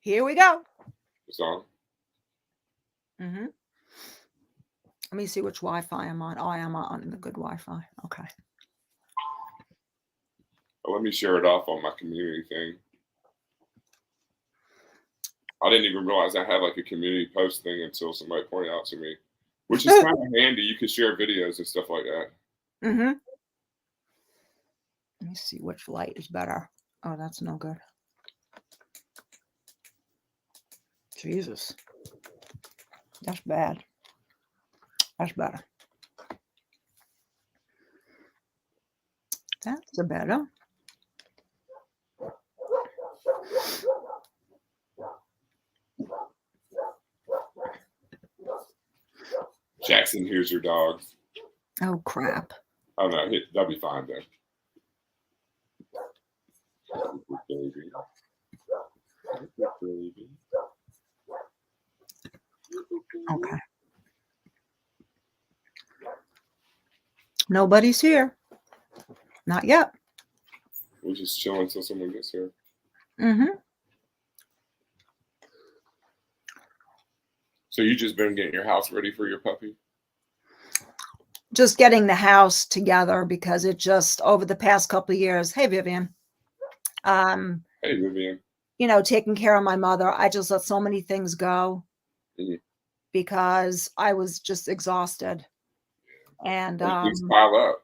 Here we go. It's on. Mm-hmm. Let me see which Wi-Fi I'm on. Oh, I am on the good Wi-Fi. Okay. Let me share it off on my community thing. I didn't even realize I had like a community post thing until somebody pointed out to me, which is kind of handy. You can share videos and stuff like that. Mm-hmm. Let me see which light is better. Oh, that's no good. Jesus. That's bad. That's better. That's a better. Jackson, here's your dogs. Oh, crap. Oh, no, that'll be fine then. Okay. Nobody's here. Not yet. We're just chilling until someone gets here. Mm-hmm. So you just been getting your house ready for your puppy? Just getting the house together because it just over the past couple of years. Hey, Vivian. Hey, Vivian. You know, taking care of my mother. I just let so many things go because I was just exhausted. And things pile up.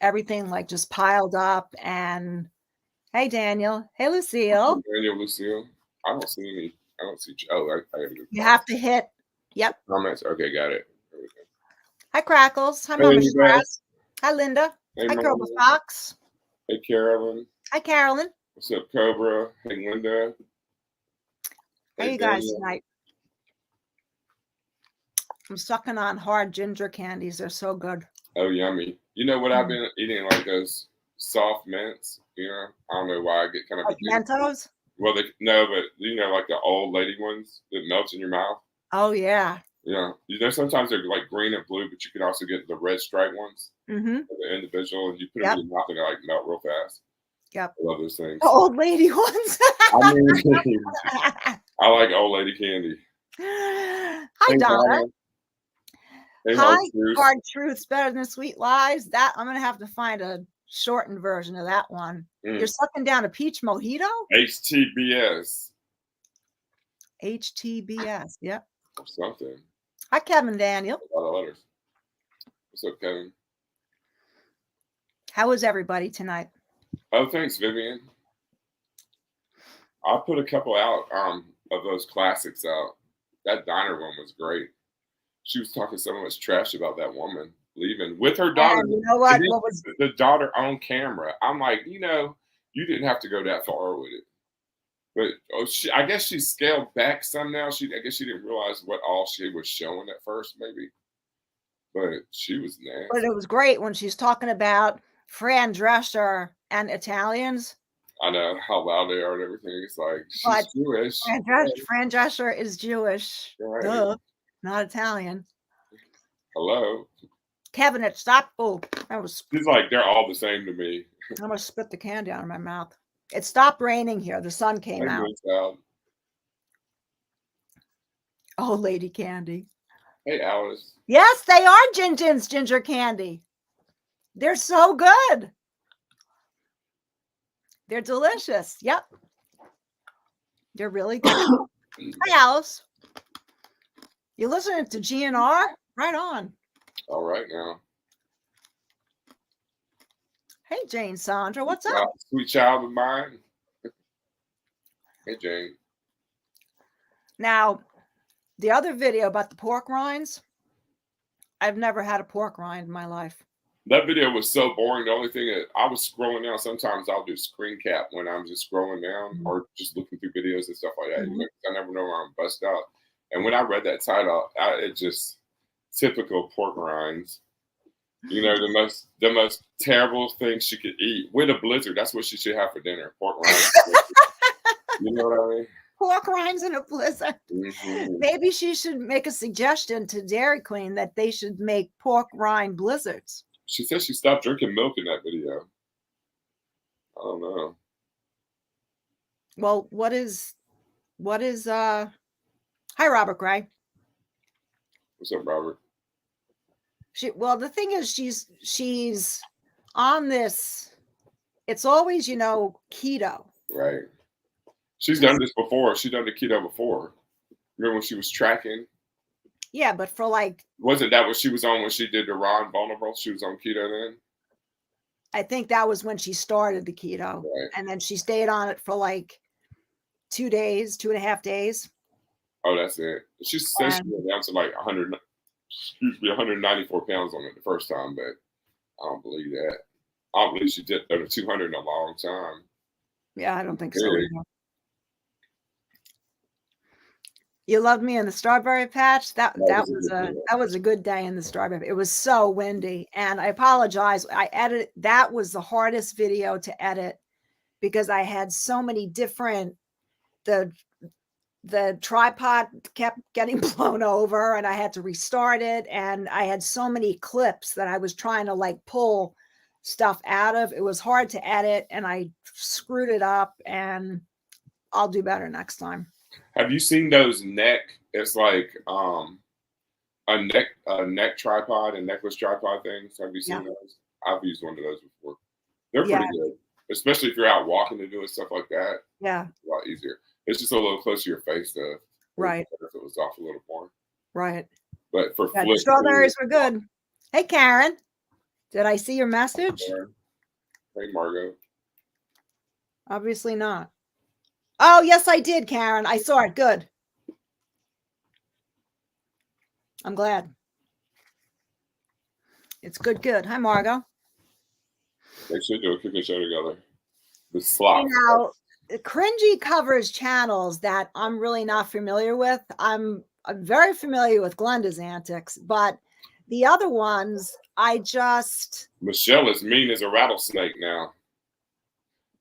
Everything like just piled up. And hey, Daniel. Hey, Lucille. Daniel, Lucille. I don't see any. I don't see. Oh, I have to. You have to hit. Yep. Comments. Okay, got it. Hi, Crackles. Hi, Mama Straz. Hi, Linda. Hey, hi, Cobra Fox. Hey, Carolyn. Hi, Carolyn. What's up, Cobra? Hey, Linda. How you guys tonight? I'm sucking on hard ginger candies. They're so good. Oh, yummy. You know what I've been eating? Like those soft mints. You know, I don't know why I get kind of like Mentos. Well, no, but you know, like the old lady ones that melts in your mouth. Oh yeah. Yeah, you know, sometimes they're like green and blue, but you can also get the red stripe ones. Mm-hmm. The individual, and you put them in your mouth and they like melt real fast. Yep. I love those things. The old lady ones. I mean, I like old lady candy. Hi, Donna. Hey, Hi, Hard Truths Better Than Sweet Lies. That I'm gonna have to find a shortened version of that one. You're sucking down a peach mojito? HTBS. HTBS, yep. Something. Hi, Kevin Daniel. A lot of letters. What's up, Kevin? How was everybody tonight? Oh, thanks, Vivian. I put a couple out of those classics out. That diner one was great. She was talking so much trash about that woman leaving with her daughter. And you know what? What was the daughter on camera? I'm like, you know, you didn't have to go that far with it. But I guess she scaled back some now. I guess she didn't realize what all she was showing at first, maybe. But she was nasty. But it was great when she's talking about Fran Drescher and Italians. I know how loud they are and everything. It's like she's Jewish. Fran Drescher is Jewish. Right. Duh, not Italian. Hello. Kevin, stop. Oh, that was. He's like, they're all the same to me. I'm gonna spit the candy out of my mouth. It stopped raining here. The sun came out. Oh, Lady Candy. Hey, Alice. Yes, they are ginger candy. They're so good. They're delicious. Yep. They're really good. Hi, Alice. You listening to GNR? Right on. All right now. Hey, Jane Sandra. What's up? Sweet child of mine. Hey, Jane. Now, the other video about the pork rinds, I've never had a pork rind in my life. That video was so boring. The only thing that I was scrolling down, sometimes I'll do screen cap when I'm just scrolling down or just looking through videos and stuff like that. I never know where I'm bust out. And when I read that title, it just typical pork rinds. You know, the most terrible thing she could eat with a blizzard. That's what she should have for dinner. Pork rinds. You know what I mean? Pork rinds in a blizzard. Mm-hmm. Maybe she should make a suggestion to Dairy Queen that they should make pork rind blizzards. She said she stopped drinking milk in that video. I don't know. Well, what is What is hi Robert Gray. What's up, Robert? Well, the thing is she's on this, it's always, keto. Right. She's done this before. She's done the keto before. Remember when she was tracking? Yeah, but for like, Wasn't that what she was on when she did the Ron Vulnerable? She was on keto then? I think that was when she started the keto. Right. And then she stayed on it for like 2 days, 2.5 days. Oh, that's it. She said she went down to like 194 pounds on it the first time, but I don't believe that. I don't believe she did over 200 in a long time. Yeah, I don't think so. You loved me in the strawberry patch. That was a good day in the strawberry. It was so windy, and I apologize. That was the hardest video to edit because I had so many different, the tripod kept getting blown over and I had to restart it, and I had so many clips that I was trying to like pull stuff out of. It was hard to edit and I screwed it up, and I'll do better next time. Have you seen those neck? It's like a neck tripod and necklace tripod things. Have you seen those? I've used one of those before. They're pretty good, especially if you're out walking and doing stuff like that. Yeah, a lot easier. It's just a little close to your face, though. Right. If it was off a little more. Right. But for the strawberries were good. Hey, Karen, did I see your message? Hey, Margot. Obviously not. Oh, yes, I did, Karen. I saw it. Good. I'm glad. It's good, good. Hi, Margot. They should do a cooking show together. The slop. Now, Cringy covers channels that I'm really not familiar with. I'm very familiar with Glenda's antics, but the other ones, Michelle is mean as a rattlesnake now.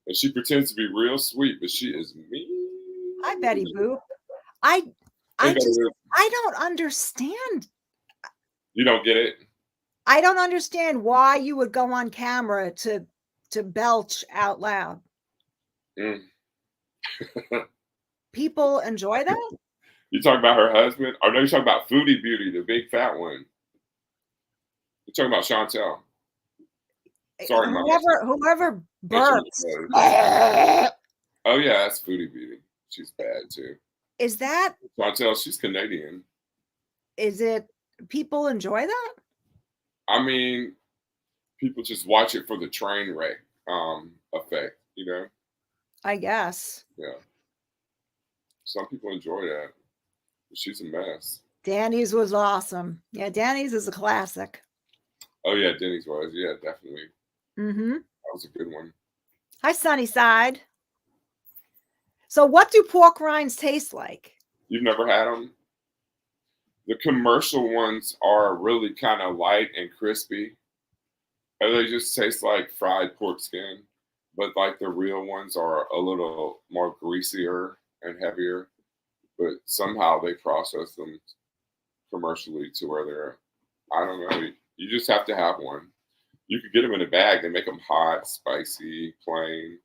And she pretends to be real sweet, but she is mean. Hi, Betty Boop. I don't understand. You don't get it? I don't understand why you would go on camera to belch out loud. People enjoy that? You talking about her husband? Or no, you're talking about Foodie Beauty, the big fat one. You're talking about Chantel. Sorry, whoever burps. Oh yeah, that's Foodie Beauty. She's bad too. Is that Chantel? She's Canadian. Is it people enjoy that? I mean, people just watch it for the train wreck effect, you know? I guess. Yeah. Some people enjoy that. But she's a mess. Danny's was awesome. Yeah, Danny's is a classic. Oh yeah, Denny's was. Yeah, definitely. Mm-hmm. That was a good one. Hi, Sunnyside. So what do pork rinds taste like? You've never had them? The commercial ones are really kind of light and crispy. And they just taste like fried pork skin. But like the real ones are a little more greasier and heavier. But somehow they process them commercially to where they're, I don't know. You just have to have one. You could get them in a bag. They make them hot, spicy, plain.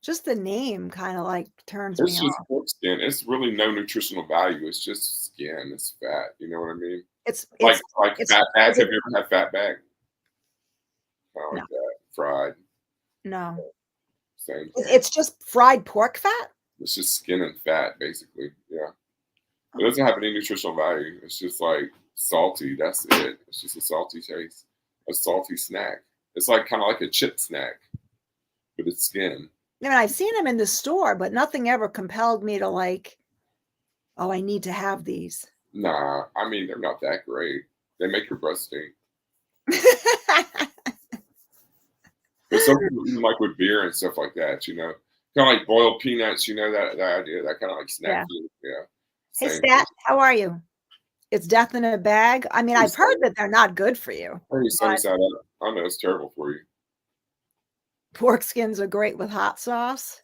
Just the name kind of like turns me off. It's just pork skin. It's really no nutritional value. It's just skin. It's fat. You know what I mean? It's like fat bag. Have you ever had fat bag? Kind of like that. Fried. No. Same thing. It's just fried pork fat? It's just skin and fat, basically. Yeah. It doesn't have any nutritional value. It's just like salty. That's it. It's just a salty taste. A salty snack. It's like kind of like a chip snack, but it's skin. I mean, I've seen them in the store, but nothing ever compelled me to like, oh, I need to have these. Nah, I mean, they're not that great. They make your breath stink. But some people eat them like with beer and stuff like that, you know. Kind of like boiled peanuts, you know, that idea, that kind of like snack food. Yeah. Hey, Stat, how are you? It's death in a bag. I mean, I've heard that they're not good for you. Hey, sunny side up. I know it's terrible for you. Pork skins are great with hot sauce.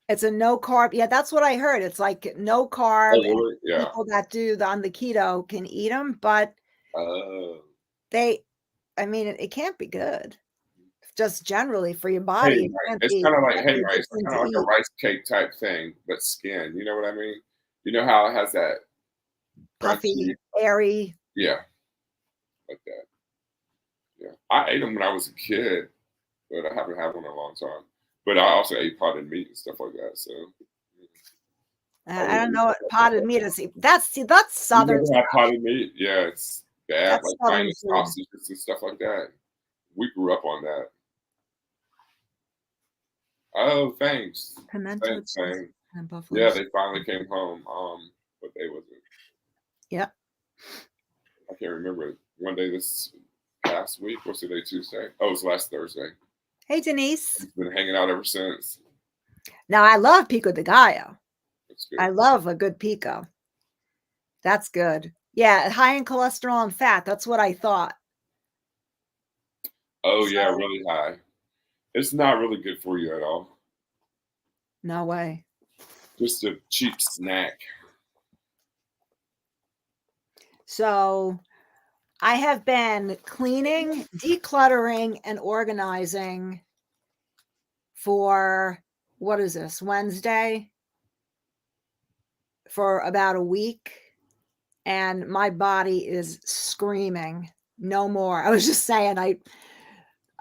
It's a no carb. Yeah, that's what I heard. It's like no carb. Oh, really? Yeah. People that do on the keto can eat them, but I mean, it can't be good just generally for your Hey, body. It right. can't It's be, kind of it like can't be hey, a right. good It's thing kind to of like a eat. rice cake type thing, but skin. You know what I mean? You know how it has that crunchy, Puffy, airy. yeah, like that. Yeah, I ate them when I was a kid, but I haven't had one in a long time. But I also ate potted meat and stuff like that. So I I wouldn't don't eat know what stuff like potted that. meat is. That's You Southern. never had potted meat? Yeah, it's bad, That's like Southern buying food. sausages and stuff like that. We grew up on that. Oh, thanks. Pimento Same cheese thing. and buffalo. Yeah, they finally came home. What day was it? Yep. I can't remember. One day this past week. What's the day? Tuesday? Oh, it was last Thursday. Hey, Denise. We've been hanging out ever since. Now I love pico de gallo. It's good. I love a good pico. That's good. Yeah, high in cholesterol and fat. That's what I thought. Oh yeah, So really high. It's not really good for you at all. no way. Just a cheap snack. So I have been cleaning, decluttering, and organizing for what is this, Wednesday? For about a week. And my body is screaming, no more. I was just saying,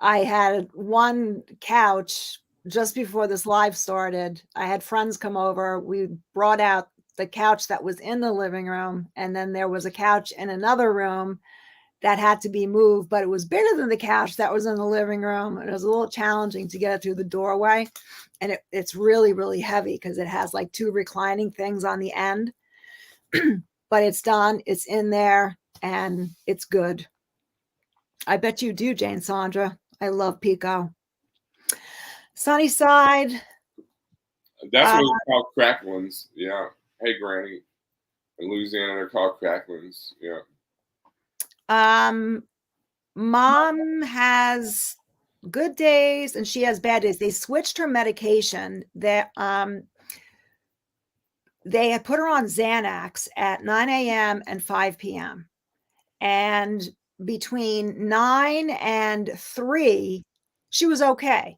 I had one couch just before this live started. I had friends come over. We brought out the couch that was in the living room, and then there was a couch in another room that had to be moved, but it was bigger than the couch that was in the living room. And it was a little challenging to get it through the doorway. And it's really, really heavy because it has like two reclining things on the end. But it's done. It's in there and it's good. I bet you do, Jane Sandra. I love Pico. Sunnyside. That's Uh, what it's called, cracklings. Yeah. Hey, Granny. In Louisiana, they're called cracklings. Yeah. um, Mom has good days and she has bad days. They switched her medication. They had put her on Xanax at 9 a.m. and 5 p.m. And between 9 and 3, she was okay.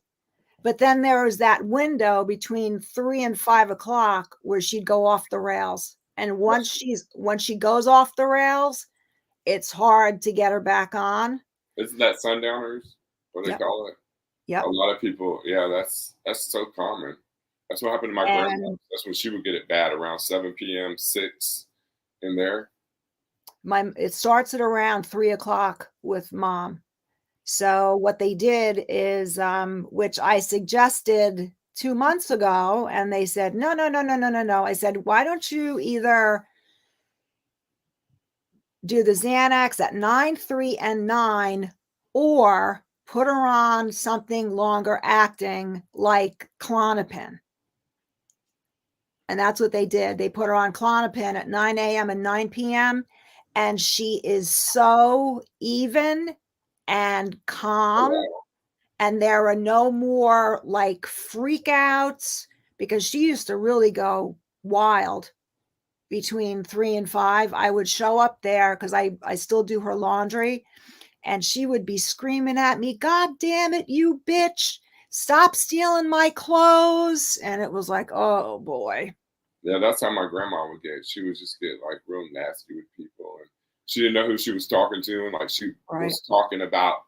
But then there was that window between 3 and 5 o'clock where she'd go off the rails. And once she goes off the rails, it's hard to get her back on. Isn't that sundowners? What they Yep. call it? A Yep. lot of people. Yeah, that's so common. That's what happened to my grandma. And That's when she would get it bad around 7 p.m., 6 in there. it starts at around 3 o'clock with Mom. So what they did is, which I suggested 2 months ago, and they said, no, no, no, no, no, no, no. I said, why don't you either do the Xanax at 9, 3, and 9, or put her on something longer acting like Klonopin. And that's what they did. They put her on Klonopin at 9 a.m. and 9 p.m. And she is so even and Oh, calm. wow. And there are no more like freakouts because she used to really go wild between 3 and 5. I would show up there because I still do her laundry, and she would be screaming at me, God damn it, you bitch, stop stealing my clothes. And it was like, oh boy. Yeah, that's how my grandma would get. She would just get like real nasty with people, and she didn't know who she was talking to, and like she Right. was talking about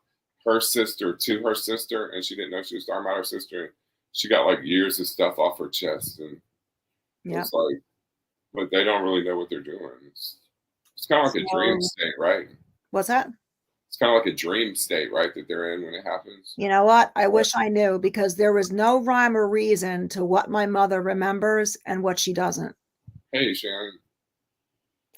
her sister to her sister, and she didn't know she was talking about her sister. And she got like years of stuff off her chest, and Yeah. it's like, but they don't really know what they're doing. It's kind of like a dream So, state, right? what's that? It's kind of like a dream state, right? That they're in when it happens. You know what? I wish I knew because there was no rhyme or reason to what my mother remembers and what she doesn't. Hey, Shannon,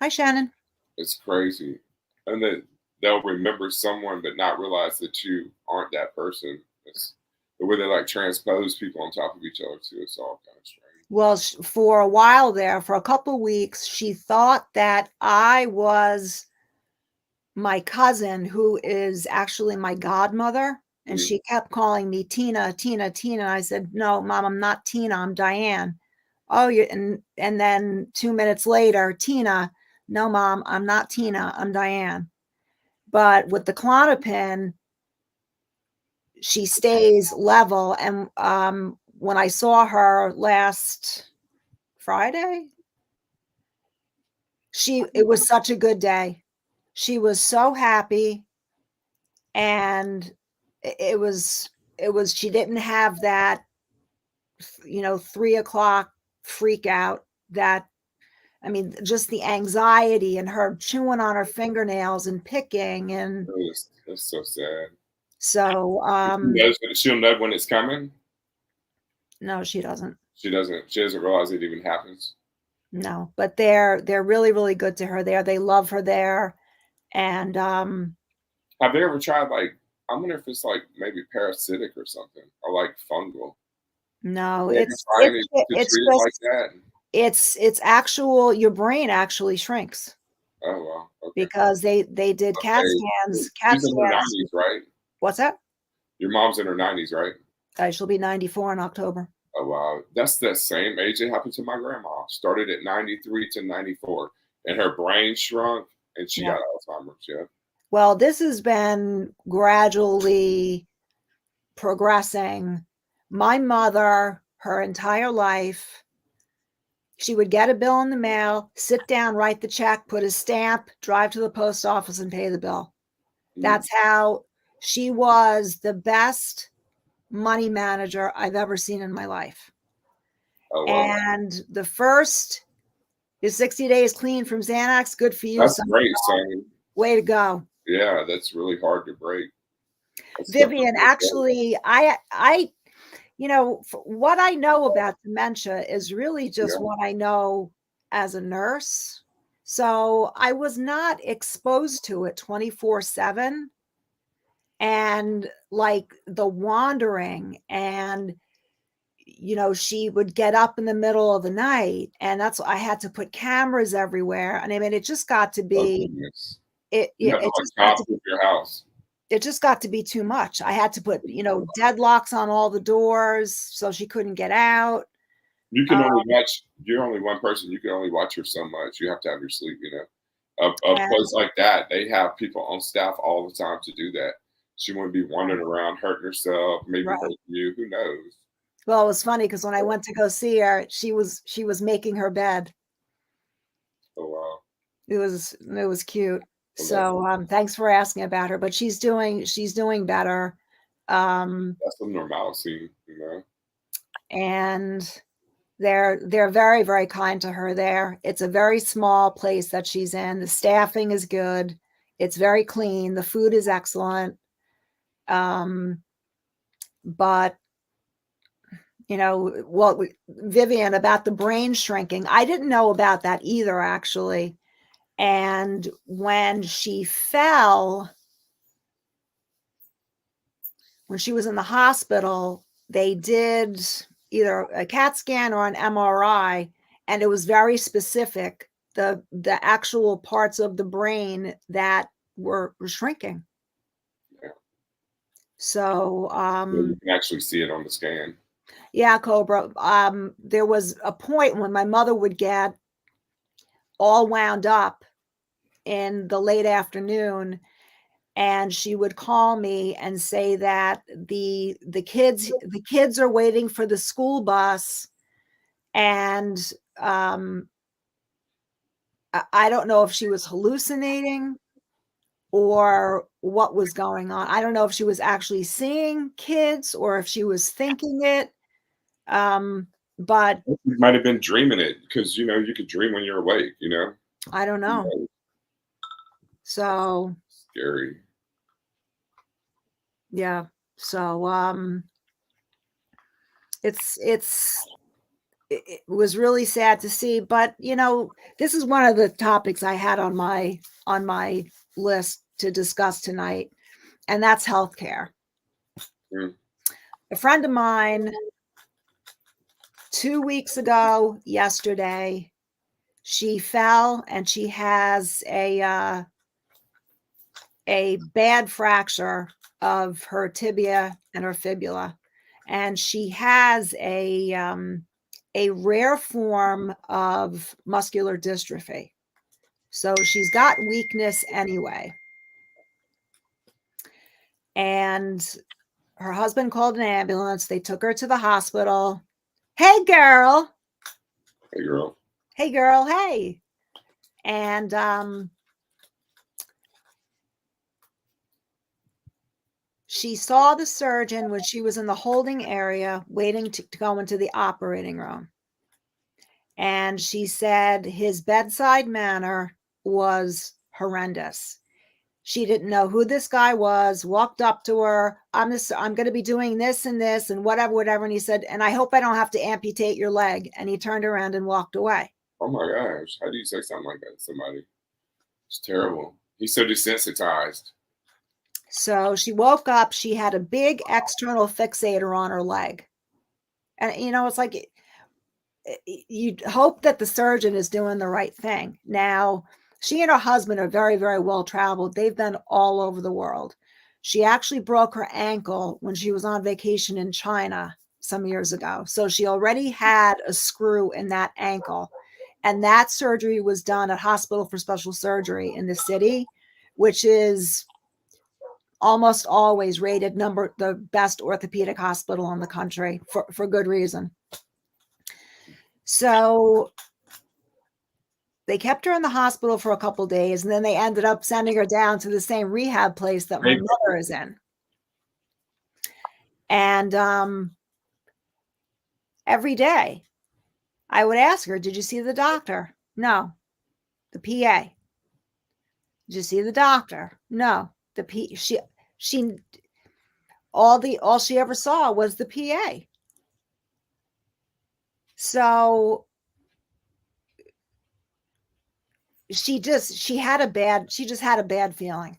Hi, Shannon. it's crazy, and then they'll remember someone but not realize that you aren't that person. It's the way they like transpose people on top of each other too. It's all kind of strange. Well, for a while there, for a couple weeks, she thought that I was my cousin, who is actually my godmother. And Mm. she kept calling me Tina, Tina, Tina. And I said, no, Mom, I'm not Tina. I'm Diane. Oh, you and then 2 minutes later, Tina, no, Mom, I'm not Tina. I'm Diane. But with the Klonopin, she stays level. And when I saw her last Friday, it was such a good day. She was so happy, and it was she didn't have that 3 o'clock freak out. That, I mean, just the anxiety and her chewing on her fingernails and picking. And That's so sad. so She'll know when it's coming. no, she doesn't. She doesn't realize it even happens. No, but they're really, really good to her there. They love her there. And Have they ever tried, like, I wonder if it's like maybe parasitic or something, or like fungal? no, They ever try any to it's treat it like just that? it's actual, your brain actually shrinks, Oh wow. Okay. because they did CAT Okay. scans. She's in her 90s, right? What's that? Your mom's in her 90s, right? She'll be 94 in October. Oh wow. That's the same age it happened to my grandma. Started at 93 to 94. And her brain shrunk and she Yeah. got Alzheimer's. Yeah. Well, this has been gradually progressing. My mother, her entire life, she would get a bill in the mail, sit down, write the check, put a stamp, drive to the post office and pay the bill. That's how she was. The best money manager I've ever seen in my life. Oh wow. And the first is 60 days clean from Xanax. Good for you, That's son. great, Sonny. Way to go. Yeah, that's really hard to break. That's Vivian, definitely actually, what I know about dementia is really just what I know as a nurse. So I was not exposed to it 24/7. And like the wandering, and she would get up in the middle of the night, and that's, I had to put cameras everywhere. And I mean, it just got to oh be, goodness. it You have to it like just got to copy your house. it just got to be too much. I had to put, deadlocks on all the doors so she couldn't get out. You can only watch. You're only one person. You can only watch her so much. You have to have your sleep. A And place like that, they have people on staff all the time to do that. She wouldn't be wandering around hurting herself, maybe right. hurting you. Who knows? Well, it was funny because when I went to go see her, she was making her bed. Oh wow. It was cute. Well, that's So thanks for asking about her, but she's doing better. Um, that's some normalcy. and they're very, very kind to her there. It's a very small place that she's in. The staffing is good. It's very clean. The food is excellent. But Vivian, about the brain shrinking, I didn't know about that either, actually. And when she fell, when she was in the hospital, they did either a CAT scan or an MRI, and it was very specific, the actual parts of the brain that were shrinking. Yeah. So You can actually see it on the scan. yeah, Cobra. There was a point when my mother would get all wound up in the late afternoon, and she would call me and say that the kids are waiting for the school bus. And I don't know if she was hallucinating or what was going on. I don't know if she was actually seeing kids or if she was thinking it. But You might have been dreaming it because you could dream when you're awake. I don't know. So Scary. yeah. So it was really sad to see. But this is one of the topics I had on my list to discuss tonight, and that's healthcare. Mm. A friend of mine 2 weeks ago yesterday, she fell and she has a bad fracture of her tibia and her fibula, and she has a rare form of muscular dystrophy. So she's got weakness anyway. And Her husband called an ambulance. They took her to the hospital. Hey, girl. Hey, girl. Hey, girl. Hey. And she saw the surgeon when she was in the holding area waiting to go into the operating room. And she said his bedside manner was horrendous. She didn't know who this guy was, walked up to her. I'm going to be doing this and this and whatever. And he said, and I hope I don't have to amputate your leg. And he turned around and walked away. Oh my gosh. How do you say something like that to somebody? It's terrible. He's so desensitized. So she woke up. She had a big external fixator on her leg. And, it's like you hope that the surgeon is doing the right thing. Now, she and her husband are very, very well traveled. They've been all over the world. She actually broke her ankle when she was on vacation in China some years ago. So she already had a screw in that ankle. And that surgery was done at Hospital for Special Surgery in the city, which is almost always rated the best orthopedic hospital in the country for good reason. So they kept her in the hospital for a couple of days, and then they ended up sending her down to the same rehab place that my mother is in. And every day I would ask her, did you see the doctor? No. The PA. Did you see the doctor? No. The P she all she ever saw was the PA. So she just had a bad feeling.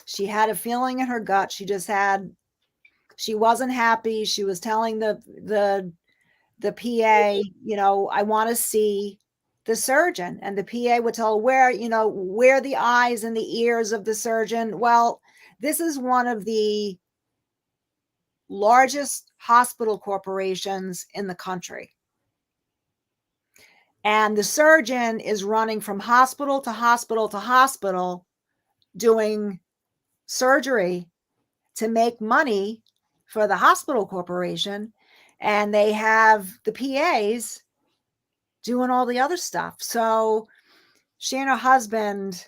She had a feeling in her gut. She wasn't happy. She was telling the PA, I want to see the surgeon. And the PA would tell her where the eyes and the ears of the surgeon. Well, this is one of the largest hospital corporations in the country. And the surgeon is running from hospital to hospital to hospital doing surgery to make money for the hospital corporation. And they have the PAs doing all the other stuff. So she and her husband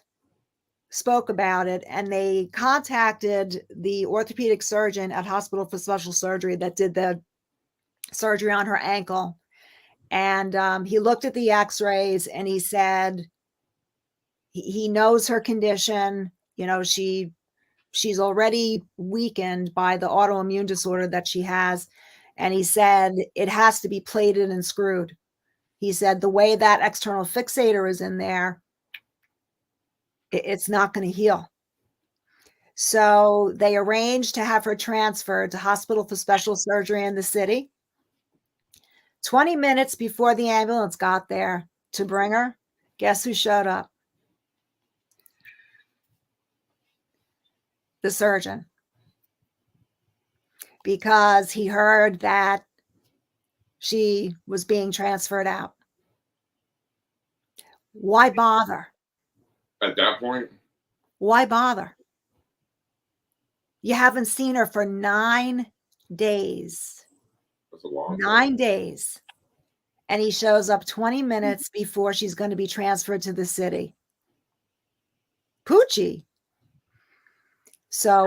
spoke about it, and they contacted the orthopedic surgeon at Hospital for Special Surgery that did the surgery on her ankle. And he looked at the x-rays and he said he knows her condition. She's already weakened by the autoimmune disorder that she has. And he said it has to be plated and screwed. He said the way that external fixator is in there, it's not going to heal. So they arranged to have her transferred to Hospital for Special Surgery in the city. 20 minutes before the ambulance got there to bring her, guess who showed up? The surgeon. Because he heard that she was being transferred out. Why bother? At that point? Why bother? You haven't seen her for 9 days. That's a long 9 days. And he shows up 20 minutes before she's going to be transferred to the city. Poochie. So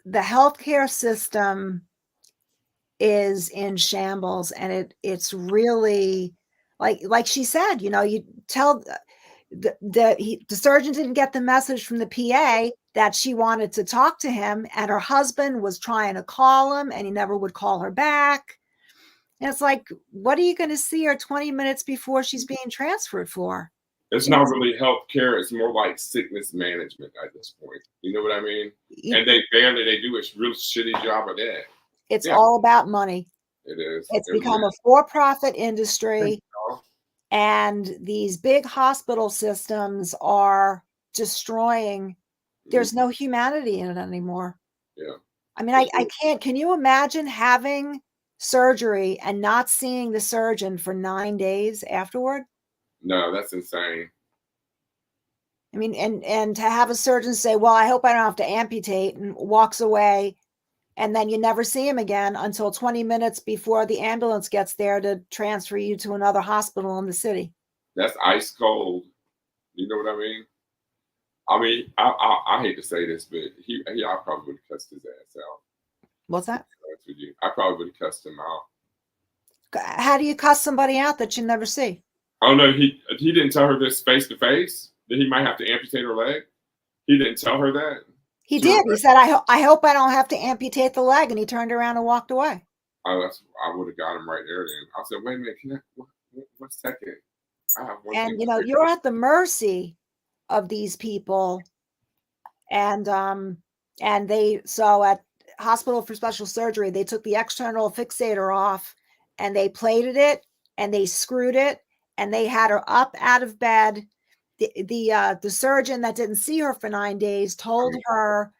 the healthcare system is in shambles, and it's really like she said, you tell the surgeon didn't get the message from the PA that she wanted to talk to him, and her husband was trying to call him and he never would call her back. And it's like, what are you going to see her 20 minutes before she's being transferred for? It's not really healthcare. It's more like sickness management at this point. You know what I mean? And they do a real shitty job of that. It's all about money. It is. It's become a for-profit industry. And these big hospital systems are destroying. There's no humanity in it anymore. Yeah. I mean, I can't. Can you imagine having surgery and not seeing the surgeon for 9 days afterward? No, that's insane. I mean, and to have a surgeon say, well, I hope I don't have to amputate, and walks away, and then you never see him again until 20 minutes before the ambulance gets there to transfer you to another hospital in the city. That's ice cold. You know what I mean? I mean, I hate to say this, but I probably would have cussed his ass out. What's that? With you, I probably would have cussed him out. How do you cuss somebody out that you never see? Oh no, he didn't tell her this face to face that he might have to amputate her leg. He didn't tell her that. He did. He said, I hope I don't have to amputate the leg. And he turned around and walked away. Oh, I would have got him right there then. I said, wait a minute, one second. I have one and, you're at the mercy of these people. And so at Hospital for Special Surgery, they took the external fixator off and they plated it and they screwed it and they had her up out of bed. The surgeon that didn't see her for 9 days told her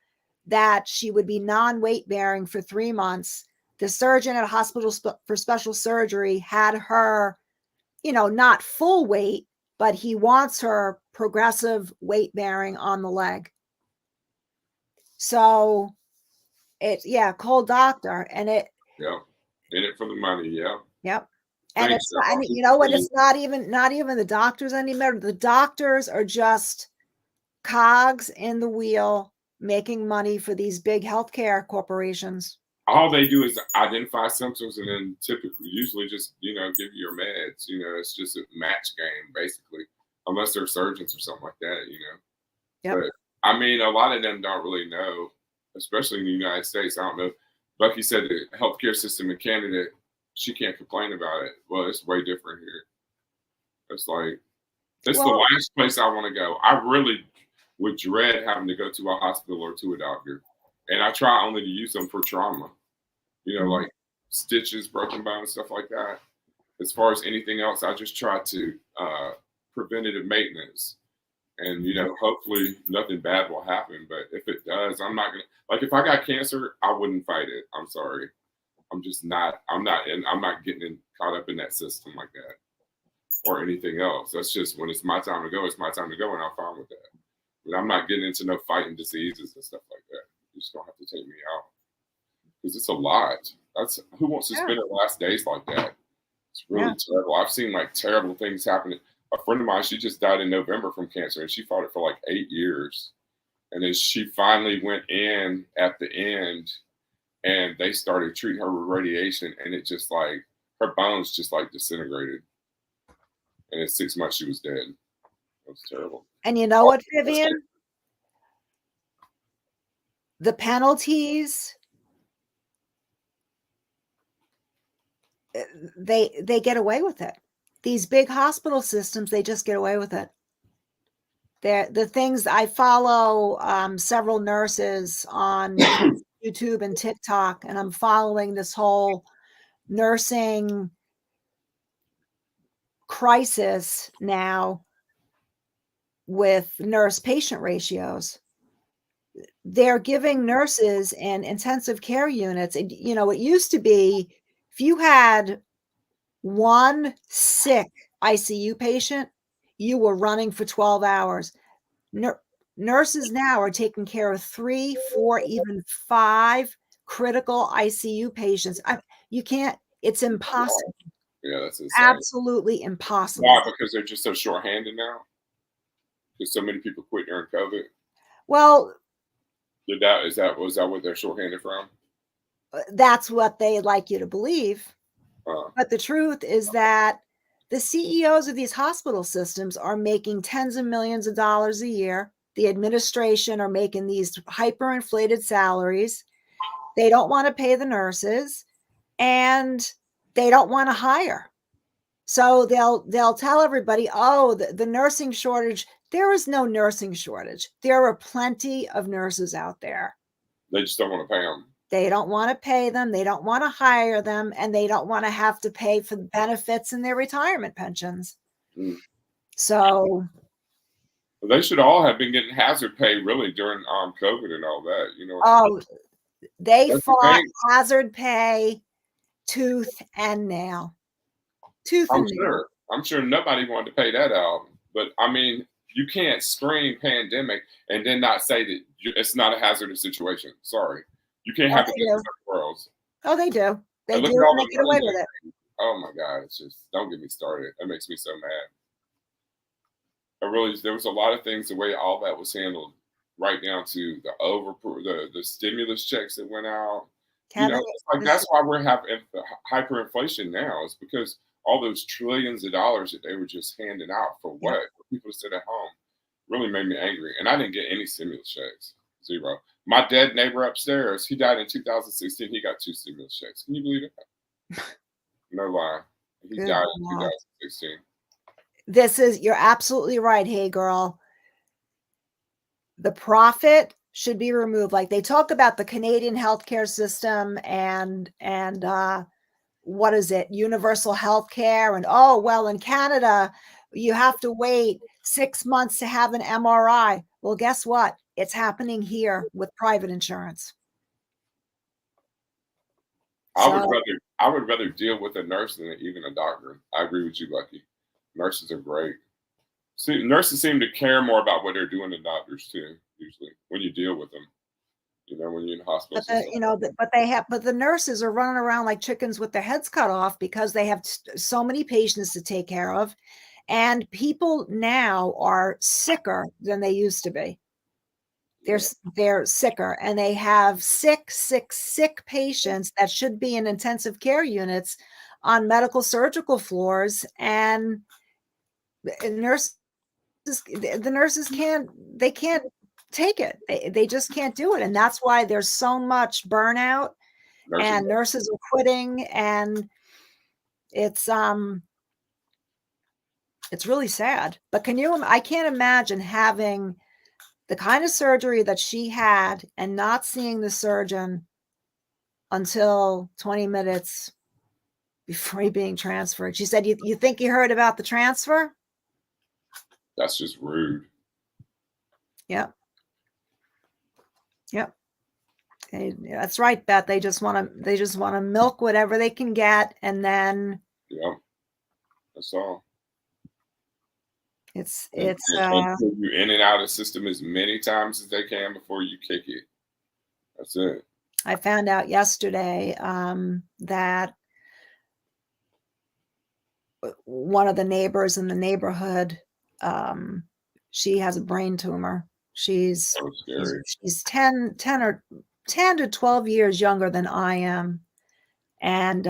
that she would be non-weight bearing for 3 months. The surgeon at Hospital for Special Surgery had her, not full weight, but he wants her progressive weight bearing on the leg. So cold doctor. And in it for the money. Yep. And you know what? It's not even the doctors anymore. The doctors are just cogs in the wheel making money for these big healthcare corporations. All they do is identify symptoms and then usually just, give you your meds. It's just a match game, basically, unless they're surgeons or something like that, Yep. But I mean, a lot of them don't really know, especially in the United States. I don't know. Bucky said the healthcare system in Canada, she can't complain about it. Well, it's way different here. It's like, the last place I want to go. I really would dread having to go to a hospital or to a doctor. And I try only to use them for trauma, like stitches, broken bones, stuff like that. As far as anything else, I just try to preventative maintenance. And, hopefully nothing bad will happen. But if it does, I'm not going to, like, if I got cancer, I wouldn't fight it. I'm sorry. I'm not getting caught up in that system like that or anything else. That's just when it's my time to go, it's my time to go. And I'm fine with that. But I'm not getting into no fighting diseases and stuff like that. You're just going to have to take me out because it's a lot. Who wants to spend their last days like that? It's really terrible. I've seen like terrible things happen. A friend of mine, she just died in November from cancer, and she fought it for like 8 years. And then she finally went in at the end, and they started treating her with radiation, and it just like, her bones just like disintegrated. And in 6 months, she was dead. It was terrible. And you know what, Vivian? The penalties, they get away with it. These big hospital systems, they just get away with it. The things I follow, several nurses on YouTube and TikTok, and I'm following this whole nursing crisis now with nurse-patient ratios. They're giving nurses in intensive care units. It used to be if you had one sick ICU patient, you were running for 12 hours. Nurses now are taking care of 3, 4, even 5 critical ICU patients. You can't, it's impossible. Yeah, that's insane. Absolutely impossible. Why? Because they're just so short-handed now? Because so many people quit during COVID? Well, was that what they're short-handed from? That's what they'd like you to believe. But the truth is that the CEOs of these hospital systems are making tens of millions of dollars a year. The administration are making these hyperinflated salaries. They don't want to pay the nurses, and they don't want to hire. So they'll tell everybody, oh, the nursing shortage. There is no nursing shortage. There are plenty of nurses out there. They just don't want to pay them. They don't want to pay them. They don't want to hire them, and they don't want to have to pay for the benefits and their retirement pensions. So they should all have been getting hazard pay really during COVID and all that. Oh, they fought hazard pay tooth and nail. I'm sure nobody wanted to pay that out. But I mean, you can't scream pandemic and then not say that it's not a hazardous situation. Sorry, you can't Oh, have they it do. in the world. Oh, they do. They And do, look at and all they the get away money. with it. Oh my God, it's just don't get me started. That makes me so mad. I really, there was a lot of things the way all that was handled, right down to the stimulus checks that went out. You know, Kevin, it's like that's why we're having hyperinflation now. Is because all those trillions of dollars that they were just handing out for yeah. what? For people to sit at home really made me angry. And I didn't get any stimulus checks. Zero. My dead neighbor upstairs, he died in 2016. He got 2 stimulus checks. Can you believe it? No lie. He Good died in God. 2016. You're absolutely right. Hey, girl. The profit should be removed. Like they talk about the Canadian healthcare system and what is it? Universal healthcare. And oh, well, in Canada, you have to wait 6 months to have an MRI. Well, guess what? It's happening here with private insurance. So I would rather deal with a nurse than even a doctor. I agree with you, Lucky. Nurses are great. See, nurses seem to care more about what they're doing than doctors too. Usually, when you deal with them, you know, when you're in hospitals and stuff like that. but the nurses are running around like chickens with their heads cut off because they have so many patients to take care of, and people now are sicker than they used to be. They're sicker, and they have sick patients that should be in intensive care units on medical surgical floors, and nurses the nurses can't take it. They just can't do it, and that's why there's so much burnout, Nurses, and nurses are quitting, and it's really sad. But I can't imagine having the kind of surgery that she had and not seeing the surgeon until 20 minutes before being transferred. She said, you think you heard about the transfer? that's just rude. Yep. Yep. That's right, Beth. They just want to milk whatever they can get, and then Yep, that's all. it's And put you in and out of the system as many times as they can before you kick it. That's it. I found out yesterday that one of the neighbors in the neighborhood, she has a brain tumor. She's That was scary. 10 to 12 years younger than I am, and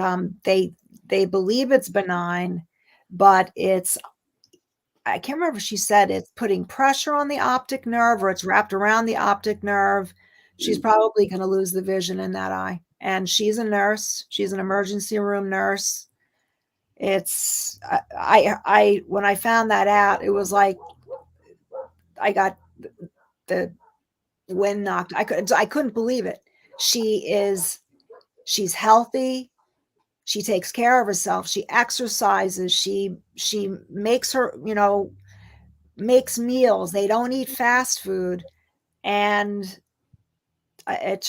they believe it's benign, but I can't remember if she said it's putting pressure on the optic nerve or it's wrapped around the optic nerve. She's probably going to lose the vision in that eye. And she's a nurse. She's an emergency room nurse. It's I when I found that out, it was like I got the wind knocked. I couldn't believe it. She's healthy. She takes care of herself. She exercises. She makes makes meals. They don't eat fast food. And it's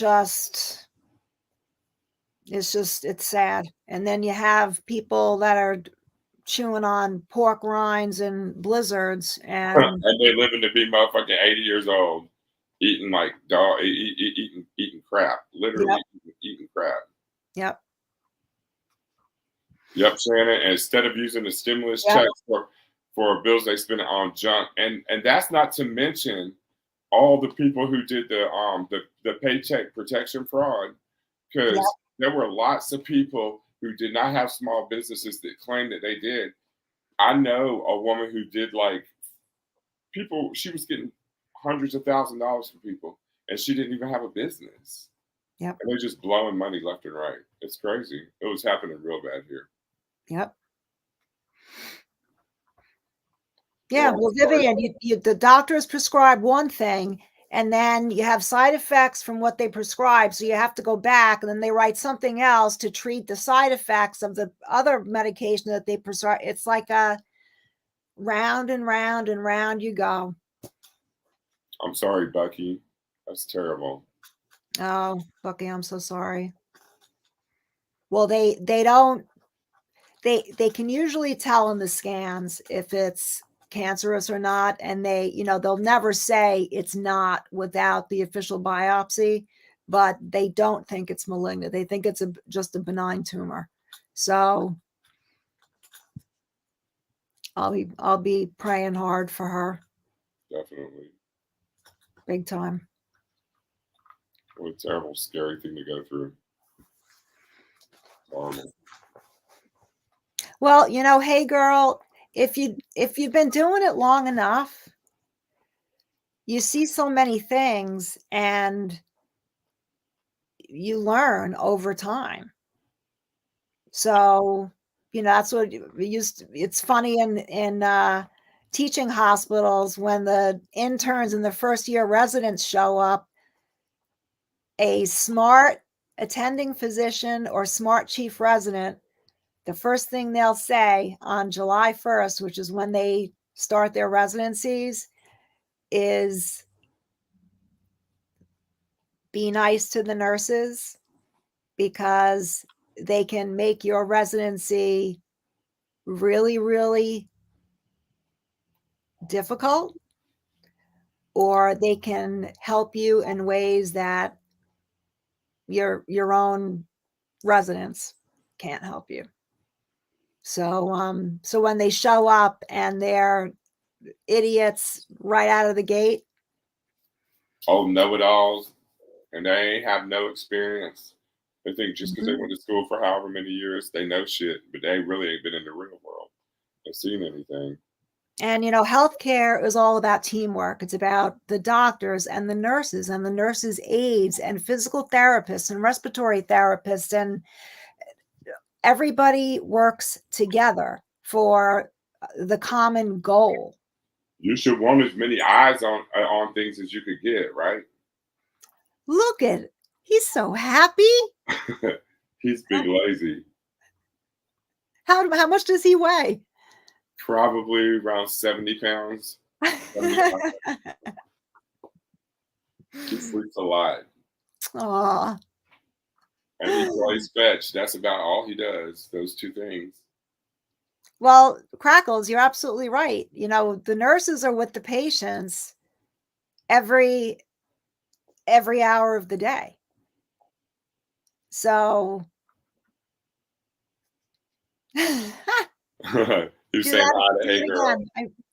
sad. And then you have people that are chewing on pork rinds and blizzards, and And they living to be motherfucking 80 years old, eating like dog, eating crap, literally yep, eating crap. yep, Yep, Shannon. And instead of using the stimulus yep, checks for bills they spend it on junk, and that's not to mention all the people who did the paycheck protection fraud, yep. because there were lots of people who did not have small businesses that claimed that they did. I know a woman who did like people. She was getting hundreds of $1,000s from people, and she didn't even have a business. Yep. And they're just blowing money left and right. It's crazy. It was happening real bad here. Yep. Yeah, Yeah, well, Vivian, the doctors prescribe one thing, and then you have side effects from what they prescribe. So you have to go back, and then they write something else to treat the side effects of the other medication that they prescribe. It's like a round and round and round you go. I'm sorry, Bucky. That's terrible. Oh, Bucky, I'm so sorry. Well, they don't they can usually tell in the scans if it's cancerous or not. And they, they'll never say it's not without the official biopsy, but they don't think it's malignant. They think it's just a benign tumor. So I'll be praying hard for her. Definitely. Big time. What a terrible, scary thing to go through. Horrible. Well, hey girl, if you've been doing it long enough, you see so many things and you learn over time. So, that's what we used to, it's funny in teaching hospitals when the interns and the first year residents show up, a smart attending physician or smart chief resident, the first thing they'll say on July 1st, which is when they start their residencies, is be nice to the nurses because they can make your residency really, really difficult, or they can help you in ways that your own residents can't help you. So when they show up and they're idiots right out of the gate, Oh, know-it-alls, and they ain't have no experience. They think just because they went to school for however many years, they know shit, but they really ain't been in the real world. They've seen anything. and healthcare is all about teamwork. It's about the doctors and the nurses aides and physical therapists and respiratory therapists, and everybody works together for the common goal. You should want as many eyes on things as you could get, right? Look at, he's so happy. He's big lazy. How much does he weigh? Probably around 70 pounds. 75. He sleeps a lot. Aw. And he plays fetch. That's about all he does, those two things. Well, Crackles, you're absolutely right. The nurses are with the patients every hour of the day. So You're saying hi to Hey Girl.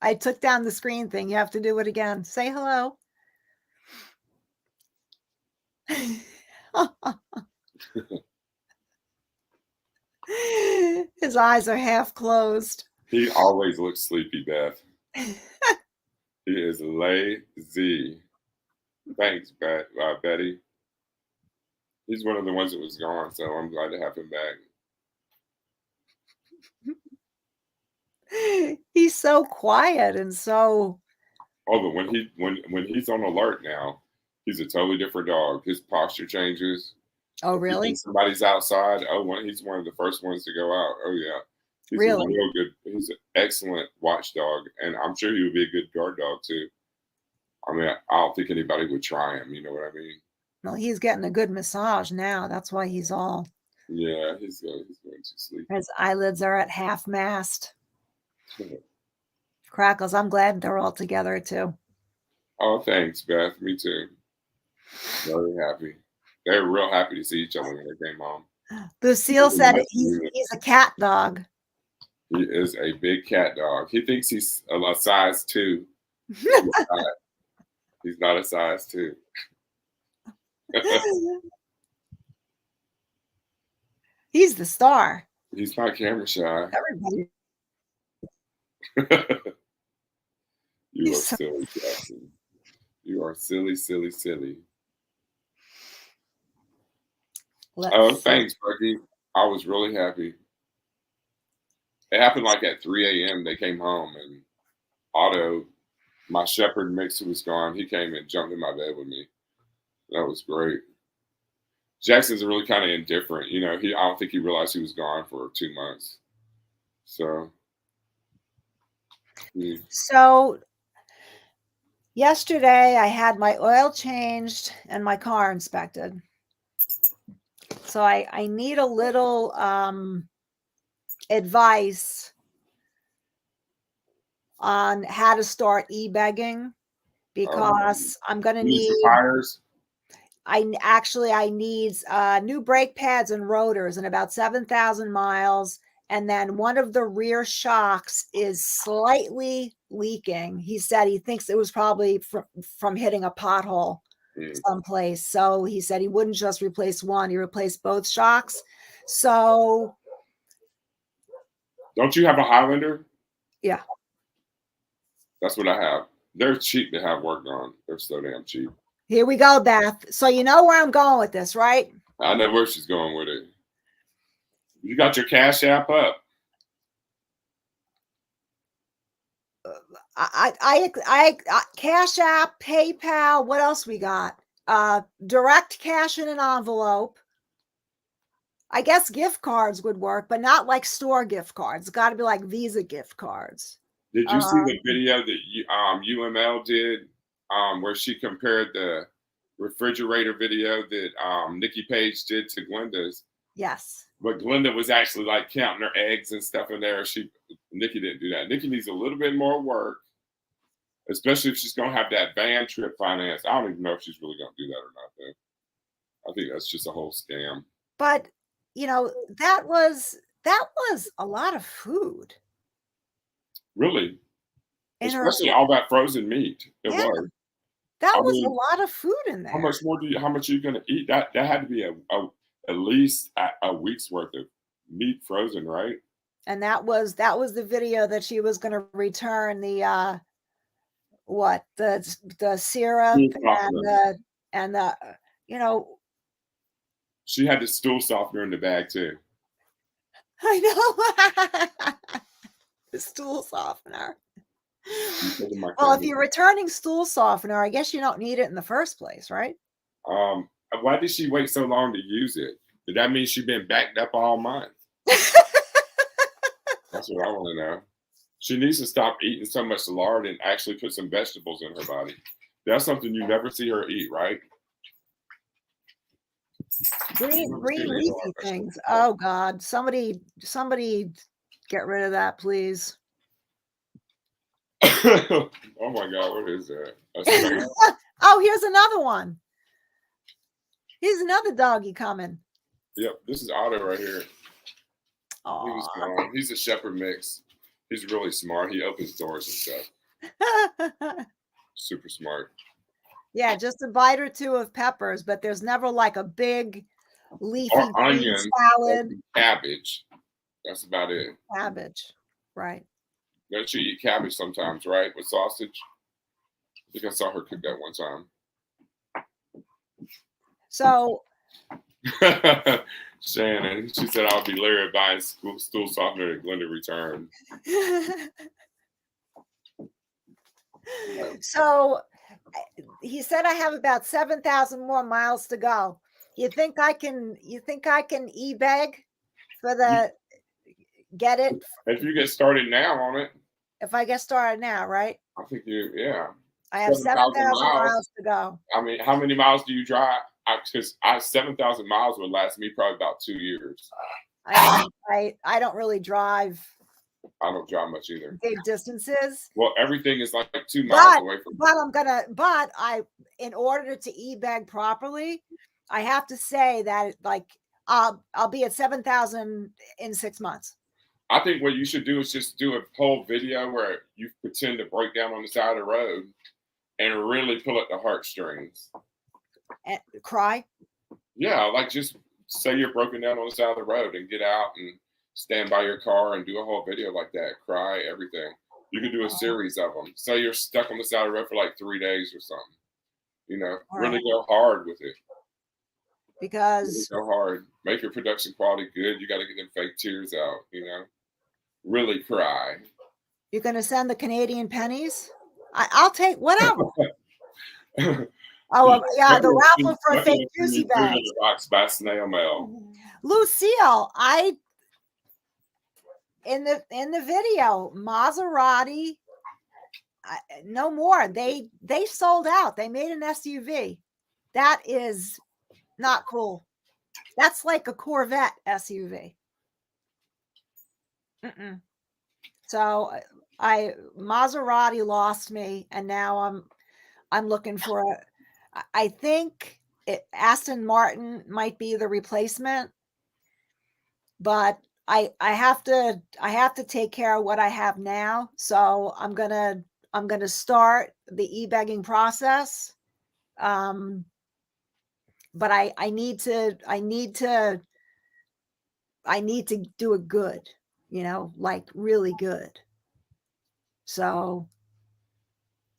I took down the screen thing. You have to do it again. Say hello. His eyes are half closed. He always looks sleepy, Beth. He is lazy. Thanks, Betty. He's one of the ones that was gone, so I'm glad to have him back. He's so quiet and so. Oh, but when he's on alert now, he's a totally different dog. His posture changes. Oh, If he really? thinks somebody's outside. He's one of the first ones to go out. Oh yeah, he's Really? a real good. He's an excellent watchdog, and I'm sure he would be a good guard dog too. I mean, I don't think anybody would try him. You know what I mean? Well, he's getting a good massage now. That's why he's all. Yeah, he's going to sleep. His eyelids are at half mast. Crackles, I'm glad they're all together too. Oh, thanks, Beth. Me too. Very happy. They're real happy to see each other when they came home. Lucille said he's a cat dog. He is a big cat dog. He thinks he's a size 2. He's not a size 2. He's the star. He's not camera shy. Everybody. You are silly, Jackson. You are silly, silly, silly. Oh, thanks, Bucky. I was really happy. It happened like at 3 a.m. They came home, and Otto, my shepherd mix who was gone, he came and jumped in my bed with me. That was great. Jackson's really kind of indifferent. I don't think he realized he was gone for 2 months. So. Yeah. So yesterday I had my oil changed and my car inspected. So I need a little advice on how to start e-begging because I'm going to You need some need, tires. I need new brake pads and rotors and about 7,000 miles. And then one of the rear shocks is slightly leaking. He said he thinks it was probably from hitting a pothole someplace. So he said he wouldn't just replace one, he replaced both shocks. So Don't you have a Highlander? yeah. That's what I have. They're cheap to have work on. They're so damn cheap. Here we go, Beth. So you know where I'm going with this, right? I know where she's going with it. You got your Cash App up. I Cash App, PayPal. What else we got? Direct cash in an envelope. I guess gift cards would work, but not like store gift cards. It's got to be like Visa gift cards. Did you see the video that UML did, where she compared the refrigerator video that Nikki Page did to Glenda's? Yes. But Glenda was actually like counting her eggs and stuff in there. Nikki didn't do that. Nikki needs a little bit more work, especially if she's gonna have that van trip financed. I don't even know if she's really gonna do that or not, though. I think that's just a whole scam. But you know, that was a lot of food. Really? Especially her, all that frozen meat. It yeah, was. that I was mean, a lot of food in there. how much are you gonna eat? That had to be at least a week's worth of meat frozen, right? And that was the video that she was going to return the the syrup and the you know. She had the stool softener in the bag too. I know. The stool softener. Well, if you're returning stool softener, I guess you don't need it in the first place, right? Why did she wait so long to use it? Did that mean she's been backed up all month? That's what I want to know. She needs to stop eating so much lard and actually put some vegetables in her body. That's something you never see her eat, right? Green leafy things. Oh God, somebody get rid of that, please. Oh my God, what is that? Oh, here's another one. Here's another doggy coming. Yep, this is Otto right here. Oh, he's a shepherd mix. He's really smart. He opens doors and stuff. Super smart. Yeah, just a bite or two of peppers, but there's never like a big leafy or onion salad. Cabbage. That's about it. Cabbage, right. Don't you eat cabbage sometimes, right? With sausage? I think I saw her cook that one time. So Shannon, she said I'll be leery buying stool softener that Glenda returned. So he said I have about 7,000 more miles to go. You think I can e-beg for the get it? If you get started now on it. If I get started now, right? I think yeah. I have 7,000 miles to go. I mean, how many miles do you drive? Because 7,000 miles would last me probably about 2 years. I don't really drive. I don't drive much either. Big distances. Well, everything is like 2 miles away from me. But in order to e-bag properly, I have to say that like I'll be at 7,000 in 6 months. I think what you should do is just do a whole video where you pretend to break down on the side of the road and really pull at the heartstrings. And cry? Yeah, like just say you're broken down on the side of the road and get out and stand by your car and do a whole video like that. Cry, everything. You could do a series of them. So you're stuck on the side of the road for like 3 days or something. You know, really go hard with it. Because really go hard. Make your production quality good. You got to get them fake tears out, you know. Really cry. You're going to send the Canadian pennies? I'll take whatever. Oh, yeah, the raffle for fake juicy bags. Box by snail mail. Lucille, in the video, Maserati, no more. They sold out. They made an SUV. That is not cool. That's like a Corvette SUV. So I Maserati lost me, and now I'm looking for I think Aston Martin might be the replacement, but I have to take care of what I have now. So I'm gonna start the e-begging process. But I need to do it good, like really good. So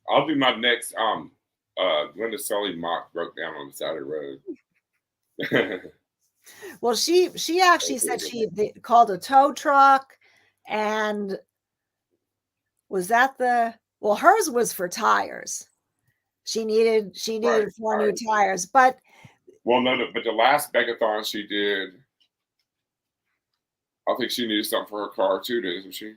I'll do my next when the Sully mock broke down on the side of the road. well, she actually said they called a tow truck, and was that well, hers was for tires. She needed Right, 4 new right. tires, but Well, no, but the last Begathon she did, I think she needed something for her car too, didn't she?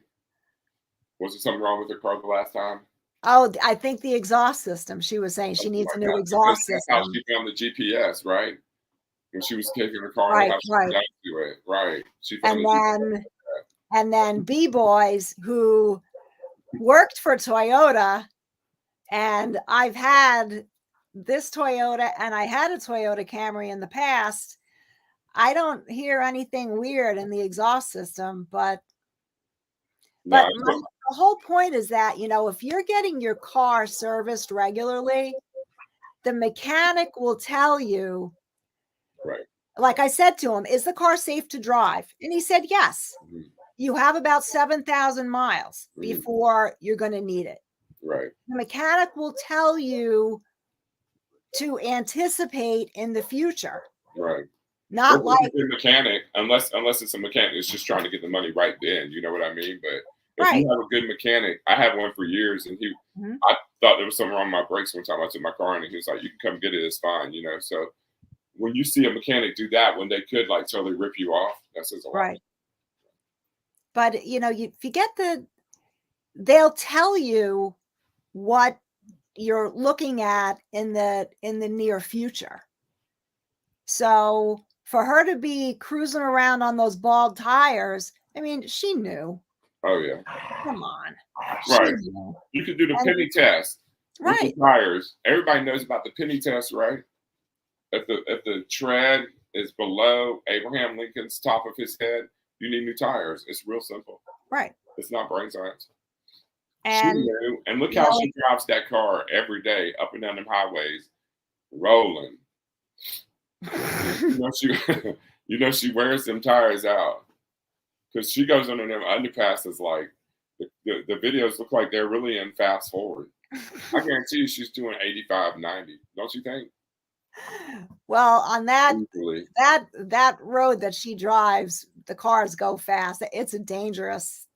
Was there something wrong with her car the last time? oh, I think the exhaust system. She was saying she Something needs a like new that. Because exhaust that's how system. she found the GPS, right? When she was taking her car and Right, how she right. got to it. Right. She found And the GPS. then B-boys who worked for Toyota, and I've had this Toyota and I had a Toyota Camry in the past. I don't hear anything weird in the exhaust system, but No, the whole point is that, if you're getting your car serviced regularly, the mechanic will tell you, right. like I said to him, is the car safe to drive? And he said, yes. Mhm, You have about 7,000 miles mhm, before you're going to need it. right. The mechanic will tell you to anticipate in the future, Right. Well, not if like, it's a mechanic, unless it's a mechanic that's just trying to get the money right then, you know what I mean? But if right. you have a good mechanic, I had one for years, and Mhm. I thought there was something wrong with my brakes one time. I took my car in, and he was like, "You can come get it. It's fine," you know. So when you see a mechanic do that, when they could like totally rip you off, that says a lot. Right. But if you get they'll tell you what you're looking at in the near future. So for her to be cruising around on those bald tires, I mean, she knew. Oh yeah, Come on, she right. knew. You could do the And penny test with the right, tires. Everybody knows about the penny test, right? If the tread is below Abraham Lincoln's top of his head, you need new tires. It's real simple. right, It's not brain science. She and knew, and look you how know, she drives that car every day up and down them highways, rolling. You know she, she wears them tires out because she goes under them underpasses. Like the videos look like they're really in fast forward. I guarantee you, she's doing 85, 90. Don't you think? well, on Easily. that road that she drives, the cars go fast. It's a dangerous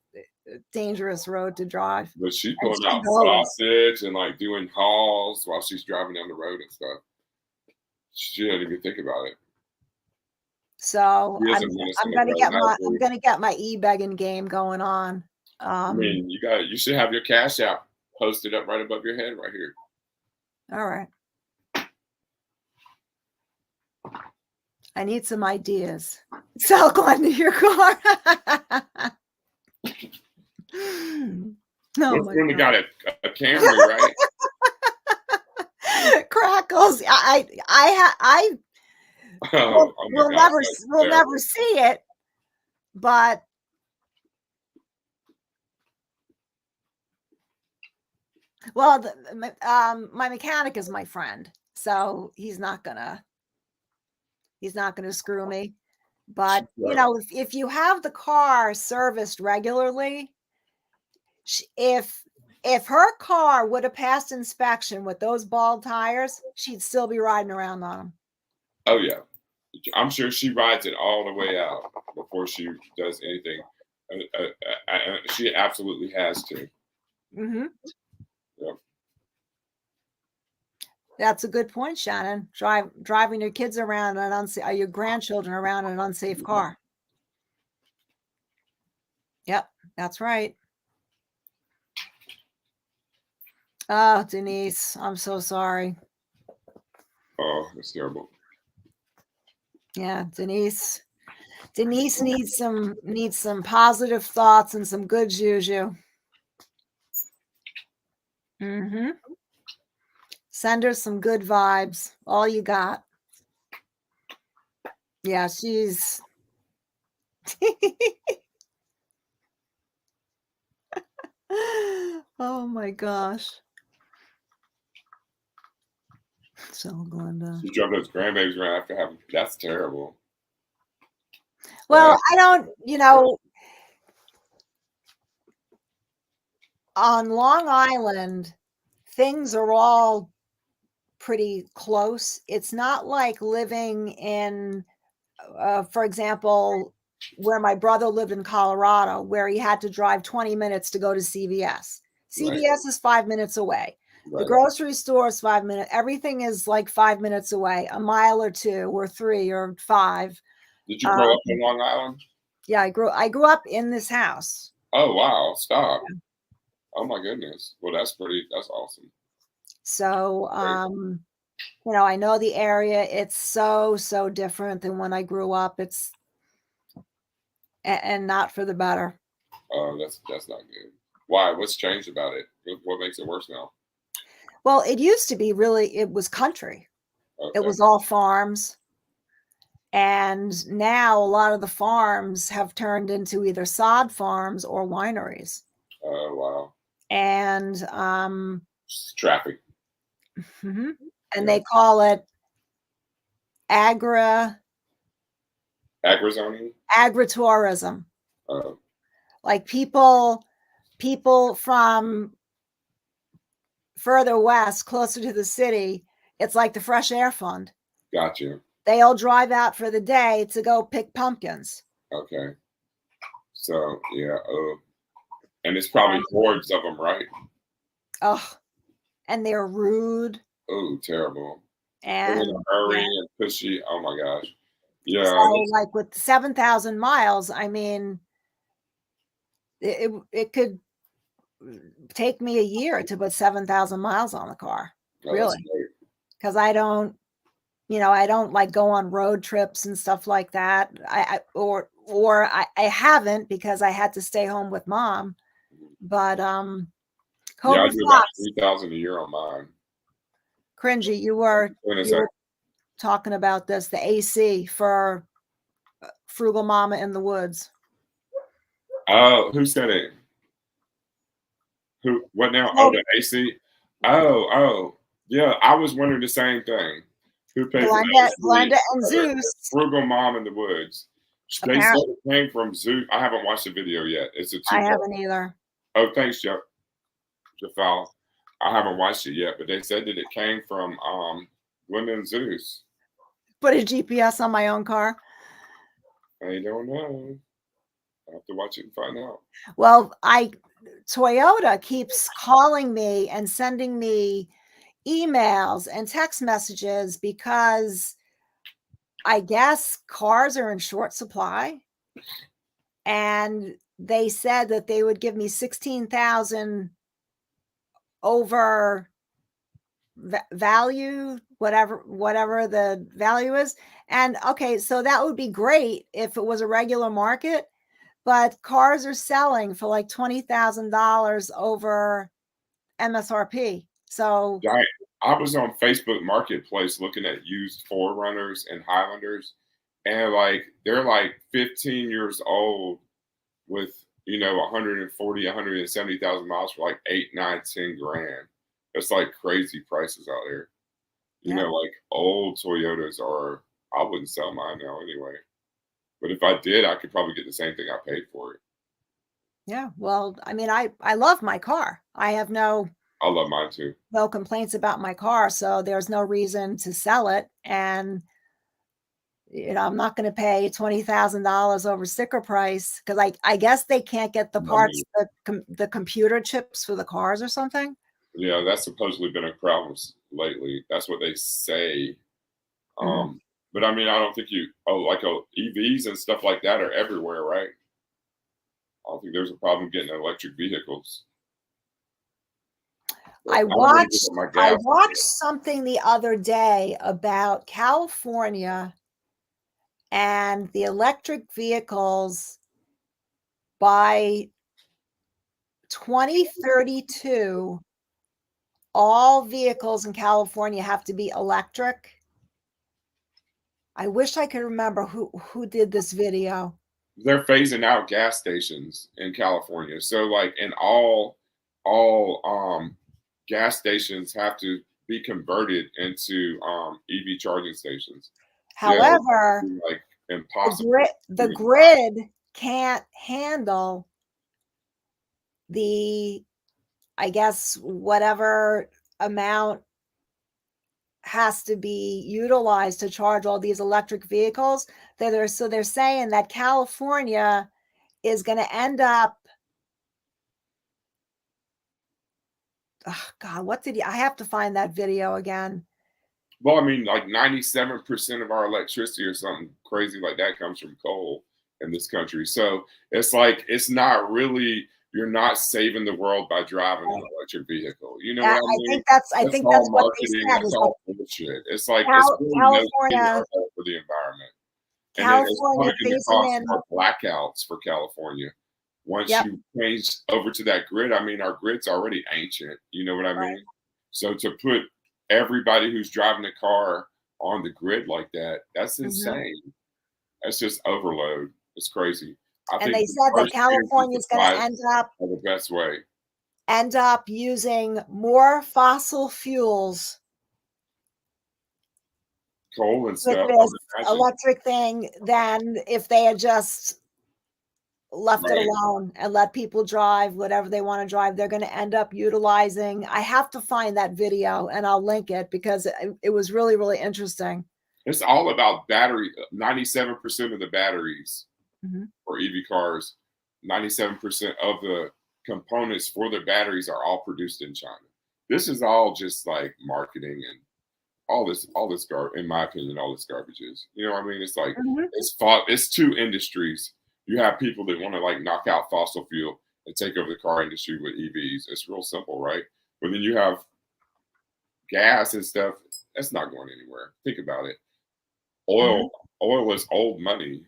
road to drive, But she and pulling she out goes. sausage and like doing hauls while she's driving down the road and stuff. She didn't even think about it. So She is a menace on the road. I I'm agree. gonna get my e-begging game going on. I mean, you should have your cash out posted up right above your head right here. All right. I need some ideas. Sell going to your car. Oh What's my when they God. got a Camry, right? Crackles. I Oh, oh my will gosh, never that's terrible. see it, but well, my mechanic is my friend, so he's not gonna screw me. But Right. if you have the car serviced regularly, if her car would have passed inspection with those bald tires, she'd still be riding around on them. Oh yeah, I'm sure she rides it all the way out before she does anything. She absolutely has to. Hmm. Yeah. That's a good point, Shannon. Driving your kids around an your grandchildren around an unsafe car. Yep, that's right. Oh, Denise, I'm so sorry. Oh, it's terrible. Yeah, Denise. Denise needs some positive thoughts and some good juju. Mm-hmm. Send her some good vibes. All you got. Yeah, she's oh my gosh. So Glenda. She drove those grandbabies around after having. That's terrible. Well, I don't, on Long Island, things are all pretty close. It's not like living in, for example, where my brother lived in Colorado, where he had to drive 20 minutes to go to CVS. CVS is 5 minutes away. The grocery store is 5 minutes. Everything is like 5 minutes away, a mile or 2 or 3 or 5. Did you grow up in Long Island? Yeah, I grew up in this house. Oh wow! Stop. Yeah. Oh my goodness. Well, that's awesome. So, I know the area. It's so different than when I grew up. It's and not for the better. Oh, that's not good. Why? What's changed about it? What makes it worse now? Well, it used to be it was country. Okay. It was all farms. And now a lot of the farms have turned into either sod farms or wineries. Oh, wow. And traffic. Mm-hmm. And they call it agritourism. Oh. Like people from further west, closer to the city, it's like the fresh air fund. Gotcha. They all drive out for the day to go pick pumpkins. Okay. So, yeah. And it's probably hordes of them, right? Oh, and they're rude. Oh, terrible. And in a hurry and pushy. Oh my gosh. Yeah. So like with 7,000 miles, I mean, it could take me a year to put 7,000 miles on the car. Oh, really? Because I don't like go on road trips and stuff like that. I haven't because I had to stay home with mom. But yeah, I do about 3,000 a year on mine. Cringy, you were talking about this, the AC for Frugal Mama in the Woods. Oh, who said it? Who? What now? Oh, the AC. Oh, yeah. I was wondering the same thing. Who paid for Glenda and Zeus. Frugal Mom in the Woods. They said it came from Zeus. I haven't watched the video yet. It's a I haven't either. Oh, thanks, Jafal. I haven't watched it yet, but they said that it came from Glenda and Zeus. Put a GPS on my own car. I don't know. I have to watch it and find out. Well, Toyota keeps calling me and sending me emails and text messages because I guess cars are in short supply. And they said that they would give me 16,000 over value, whatever the value is. And okay, so that would be great if it was a regular market, but cars are selling for like $20,000 over MSRP. So I was on Facebook Marketplace looking at used Forerunners and Highlanders, and like they're like 15 years old with 140, 170,000 miles for like 8, 9, 10 grand. That's like crazy prices out there. You know, like old Toyotas I wouldn't sell mine now anyway. But if I did, I could probably get the same thing I paid for it. Yeah, well, I mean, I love my car. I love mine too. No complaints about my car, so there's no reason to sell it. And I'm not going to pay $20,000 over sticker price because I guess they can't get the parts, the computer chips for the cars or something. Yeah, that's supposedly been a problem lately. That's what they say. But I mean, I don't think EVs and stuff like that are everywhere, right? I don't think there's a problem getting electric vehicles. I watched something the other day about California And the electric vehicles by 2032, all vehicles in California have to be electric. I wish I could remember who did this video. They're phasing out gas stations in California. So like in all gas stations have to be converted into EV charging stations. Yeah, However, like the impossible. grid can't handle the, I guess, whatever amount has to be utilized to charge all these electric vehicles. So they're saying that California is going to end up, oh God, what did I have to find that video again? Well, I mean, like 97% of our electricity or something crazy like that comes from coal in this country. So it's like it's not really you're not saving the world by driving an electric vehicle. You know what I mean? I That's think all that's what they marketing. said That's is that all bullshit. It's like it's really no skin California, or hole for the environment. And then it's California probably going to phasing cause in. more blackouts for California. Once Yep. you change over to that grid, I mean, our grid's already ancient. You know what I Right. mean? So to put everybody who's driving a car on the grid like that, that's insane. That's just overload. It's crazy. I And think they the said that first energy California is going to supplies are the best way. end up using more fossil fuels Coal and with stuff, I this would imagine. electric thing than if they had just left it Right. alone and let people drive whatever they want to drive. They're going to end up utilizing. I have to find that video and I'll link it because it was really, really interesting. It's all about battery. 97% of the batteries for EV cars, 97% of the components for the batteries are all produced in China. This is all just like marketing and all this garbage, in my opinion, all this garbage is. You know what I mean? It's like it's two industries. You have people that want to like knock out fossil fuel and take over the car industry with EVs. It's real simple, right? But then you have gas and stuff. That's not going anywhere. Think about it. Oil is old money.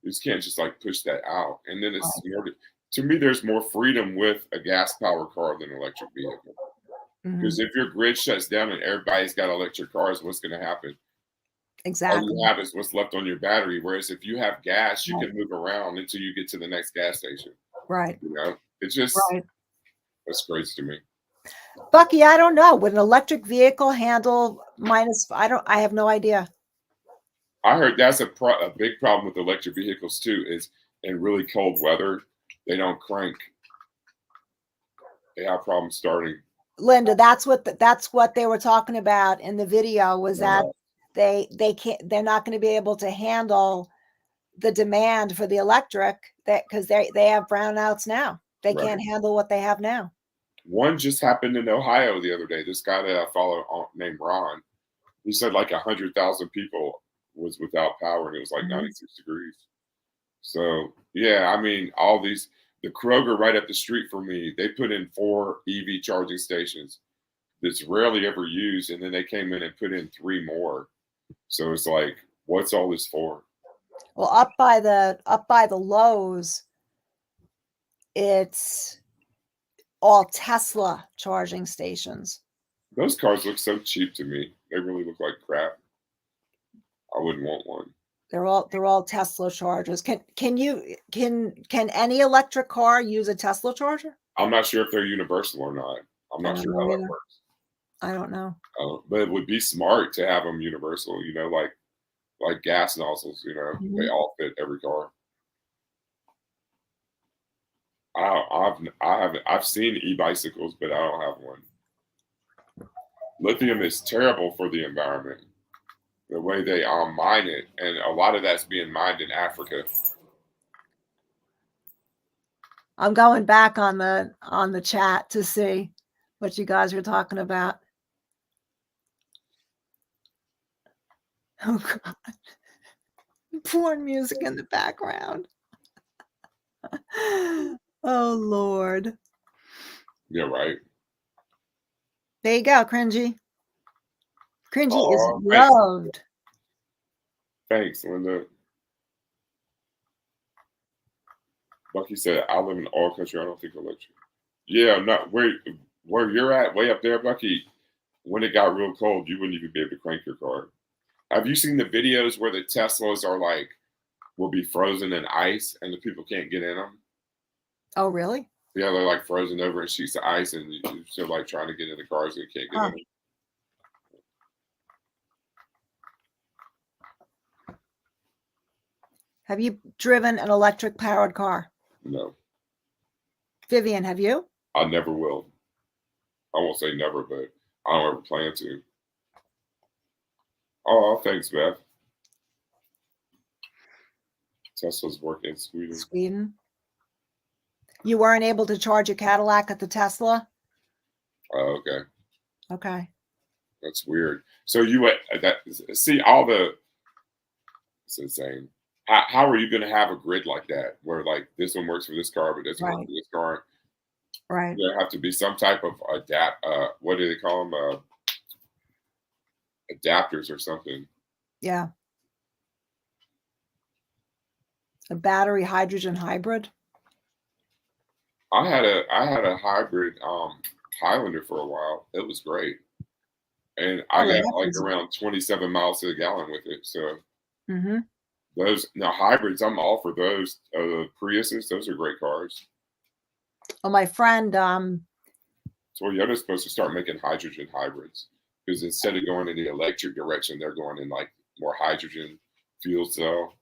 You just can't just like push that out. And then it's more to me, there's more freedom with a gas powered car than an electric vehicle. Because if your grid shuts down and everybody's got electric cars, what's going to happen? Exactly. All you have is what's left on your battery. Whereas if you have gas, you can move around until you get to the next gas station. Right. You know, it's just that's crazy to me. Bucky, I don't know. Would an electric vehicle handle minus? I have no idea. I heard that's a big problem with electric vehicles too. Is in really cold weather, they don't crank. They have problems starting. Linda, that's what they were talking about in the video was that they're not going to be able to handle the demand for the electric because they have brownouts now. They can't handle what they have now. One just happened in Ohio the other day. This guy that I follow named Ron, he said like 100,000 people was without power and it was like 96 degrees. So yeah, I mean, the Kroger right up the street from me, they put in 4 EV charging stations that's rarely ever used, and then they came in and put in 3 more. So it's like, what's all this for? Well, up by the Lowe's, it's all Tesla charging stations. Those cars look so cheap to me. They really look like crap. I wouldn't want one. They're all Tesla chargers. Can any electric car use a Tesla charger? I'm not sure if they're universal or not. I'm not sure how that works. I don't know. But it would be smart to have them universal, you know, like gas nozzles, you know, they all fit every car. I've seen e-bicycles, but I don't have one. Lithium is terrible for the environment. The way they mine it, and a lot of that's being mined in Africa. I'm going back on the chat to see what you guys were talking about. Oh God. Porn music in the background. Oh Lord. Yeah, right. There you go, Cringy. Cringy is loved. Thanks, Linda. Bucky said, "I live in oil country. I don't think electric." Yeah, not where you're at, way up there, Bucky. When it got real cold, you wouldn't even be able to crank your car. Have you seen the videos where the Teslas are like will be frozen in ice and the people can't get in them? Oh, really? Yeah, they're like frozen over in sheets of ice, and you're like trying to get in the cars and you can't get Huh. in them. Have you driven an electric powered car? No, Vivian, have you? I never will. I won't say never, but I don't ever plan to. Oh, thanks, Beth. Tesla's working in Sweden. Sweden. You weren't able to charge a Cadillac at the Tesla? Oh, okay. Okay. That's weird. So you see all the it's insane. How are you going to have a grid like that where like this one works for this car but doesn't work Right. for this car? Right. There have to be some type of what do they call them? Adapters or something. Yeah. A battery hydrogen hybrid. I had a hybrid Highlander for a while. It was great, and I Oh, got that's like easy. around 27 miles to the gallon with it. So Mm-hmm. those now hybrids, I'm all for those. Priuses, those are great cars. Well, my friend, Toyota's supposed to start making hydrogen hybrids because instead of going in the electric direction, they're going in like more hydrogen fuel cell.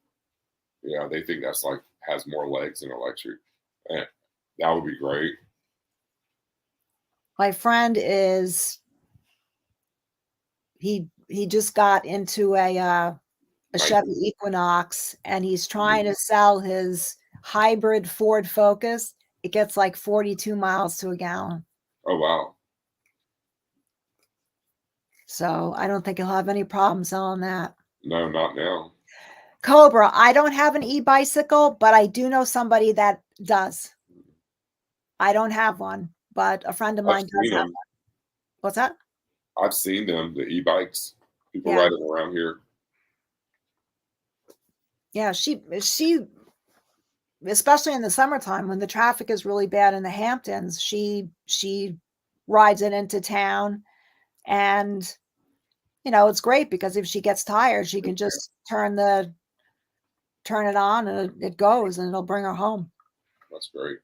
Yeah, they think that's like has more legs than electric. And that would be great. my friend is he just got into a Like, Chevy Equinox, and he's trying mhm. to sell his hybrid Ford Focus. It gets like 42 miles to a gallon. Oh wow, So I don't think he'll have any problem selling that. no, not now. Cobra, I don't have an e-bicycle, but I do know somebody that does. I don't have one, but a friend of I've mine does seen have them. one. What's that? I've seen them. The e-bikes. People Yeah. ride them around here. Yeah, she especially in the summertime when the traffic is really bad in the Hamptons, she rides it into town, and it's great because if she gets tired, she can just turn it on and it goes and it'll bring her home. That's great.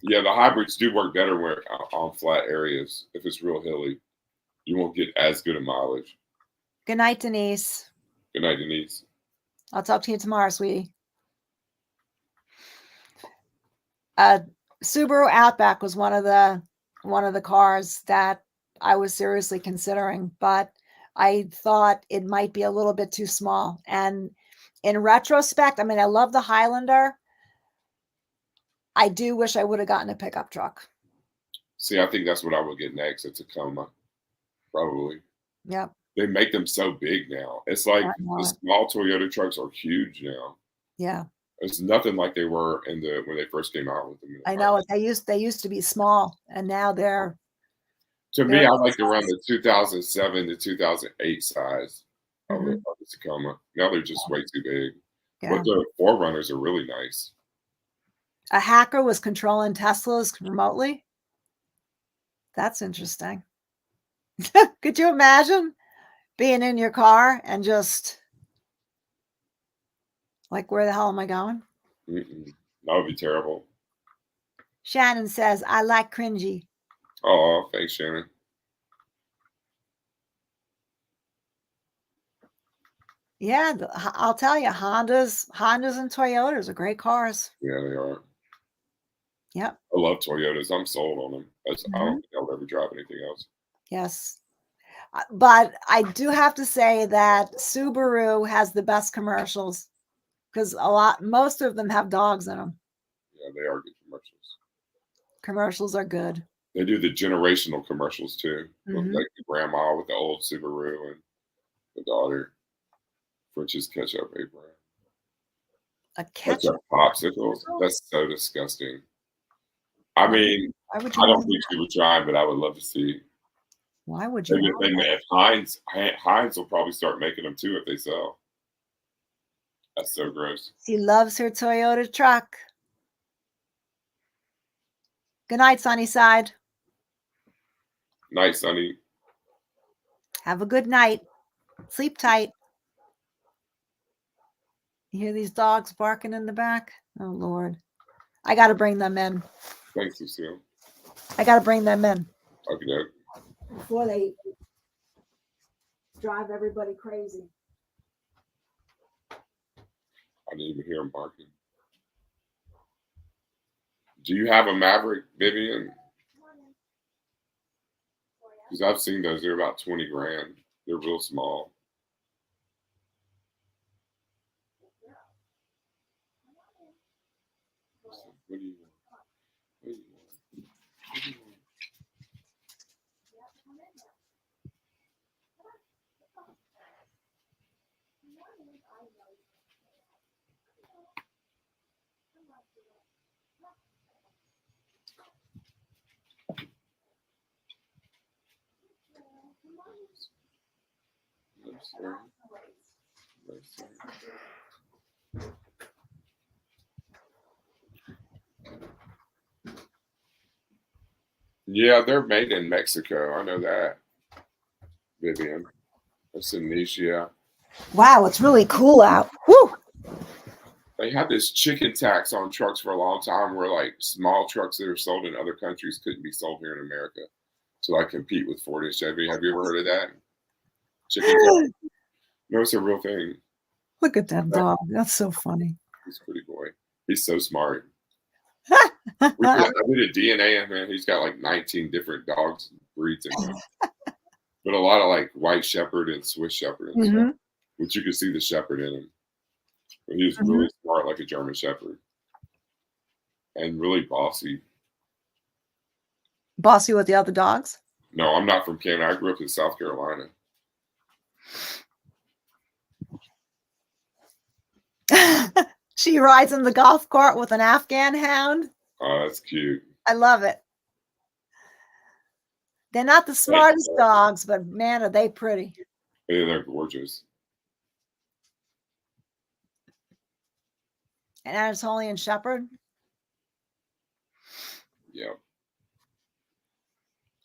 Yeah, the hybrids do work better where on flat areas. If it's real hilly, you won't get as good a mileage. Good night, Denise. Good night, Denise. I'll talk to you tomorrow, sweetie. Subaru Outback was one of the cars that I was seriously considering, but I thought it might be a little bit too small. And in retrospect, I mean, I love the Highlander. I do wish I would have gotten a pickup truck. See, I think that's what I would get next. A Tacoma, probably. Yep. They make them so big now. It's like I the know it. small Toyota trucks are huge now. Yeah. It's nothing like they were when they first came out with them. I know it. They used to be small, and now they're To they're me, a I good liked around size. the 2007 to 2008 size Mhm. of the Tacoma. Now they're just way too big. But Yeah. the Forerunners are really nice. A hacker was controlling Teslas remotely. That's interesting. Could you imagine being in your car and just like, where the hell am I going? Mm-mm. That would be terrible. Shannon says, I like cringy. Oh, thanks, Shannon. Yeah, I'll tell you, Hondas and Toyotas are great cars. Yeah, they are. Yep. I love Toyotas. I'm sold on them. I don't Mhm. think I'll ever drive anything else. Yes. But I do have to say that Subaru has the best commercials because most of them have dogs in them. Yeah, they are good commercials. Commercials are good. They do the generational commercials too, with Mhm. like the grandma with the old Subaru and the daughter. French's ketchup apron. A Ketchup ketchup popsicles. commercial? That's so disgusting. I Why, mean, why would you I don't want think that? she would try, but I would love to see. Why would you Maybe want if Heinz will probably start making them too if they sell. That's so gross. She loves her Toyota truck. Good night, Sunnyside. Night, Sunny. Have a good night. Sleep tight. You hear these dogs barking in the back? Oh, Lord. I got to bring them in. Thanks, Lucille. I got to bring them in. Okay, Before they drive everybody crazy. I didn't even hear him barking. Do you have a Maverick, Vivian? Because I've seen those. They're about 20 grand. They're real small. What do you want? What do you want? What do you want? No, sir. No, sir. Yeah, they're made in Mexico. I know that, Vivian. That's a niche, yeah. Wow, it's really cool out. Whew. They had this chicken tax on trucks for a long time where like small trucks that are sold in other countries couldn't be sold here in America to like compete with Ford and Chevy. Have you ever heard of that? Chicken tax? No, it's a real thing. Look at that dog. That's so funny. He's a pretty boy. He's so smart. I did a DNA on him. He's got like 19 different dogs breeds in him. But a lot of like white shepherd and Swiss shepherd and stuff. Which you could see the shepherd in him. But he was really smart, like a German shepherd. And really bossy. Bossy with the other dogs? No, I'm not from Canada. I grew up in South Carolina. She rides in the golf cart with an Afghan hound. Oh, that's cute. I love it. They're not the smartest dogs, but man, are they pretty. Yeah, they're gorgeous. An Anatolian Shepherd. Yeah.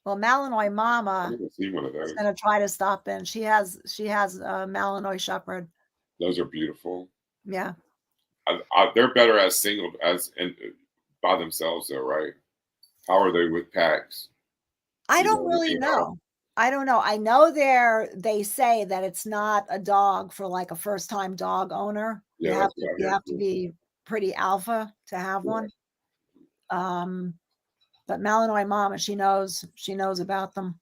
Well, Malinois Mama I haven't seen one of those. is going to try to stop in. She has a Malinois Shepherd. Those are beautiful. Yeah. They're better as single as and by themselves, though, right? How are they with packs? I don't really know. I don't know. I know they say that it's not a dog for like a first-time dog owner. Yeah, you have to be pretty alpha to have one. But Malinois Mama, she knows about them.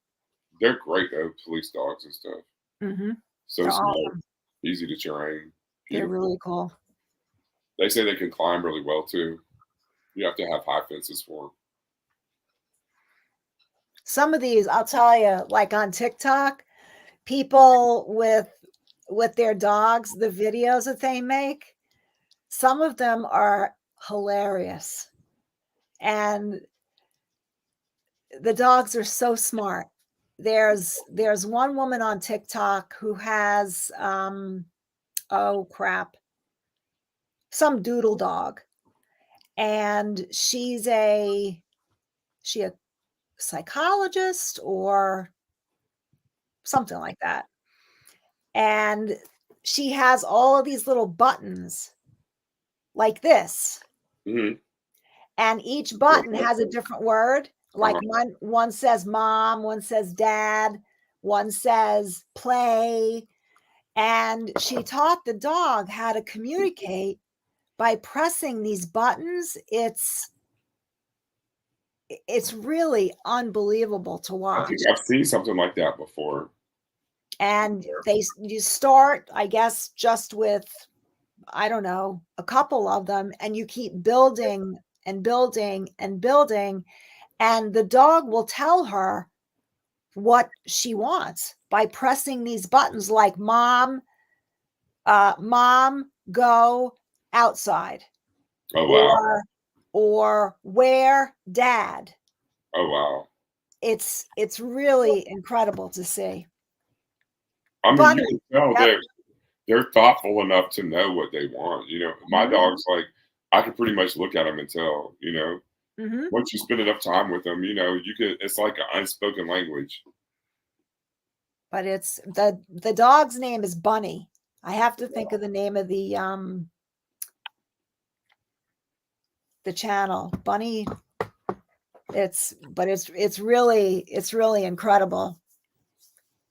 They're great though, police dogs and stuff. So They're smart, awesome. easy to train. Beautiful. They're really cool. They say they can climb really well too. You have to have high fences for them. Some of these, I'll tell you, like on TikTok, people with their dogs, the videos that they make, some of them are hilarious. And the dogs are so smart. There's one woman on TikTok who has oh crap, some doodle dog, and she a psychologist or something like that, and she has all of these little buttons like this, and each button has a different word. Like one says mom, one says dad, one says play. And she taught the dog how to communicate by pressing these buttons. It's really unbelievable to watch. I think I've seen something like that before. And you start, I guess, just with, I don't know, a couple of them, and you keep building and building and building. And the dog will tell her what she wants by pressing these buttons like mom, go outside. Oh, wow. Or where dad. Oh, wow. It's really incredible to see. I mean, you can tell they're thoughtful enough to know what they want. My Mhm, dog's like, I can pretty much look at him and tell. mhm. Once you spend enough time with them, you could. It's like an unspoken language. But it's the dog's name is Bunny. I have to think of the name of the channel. Bunny, it's really incredible.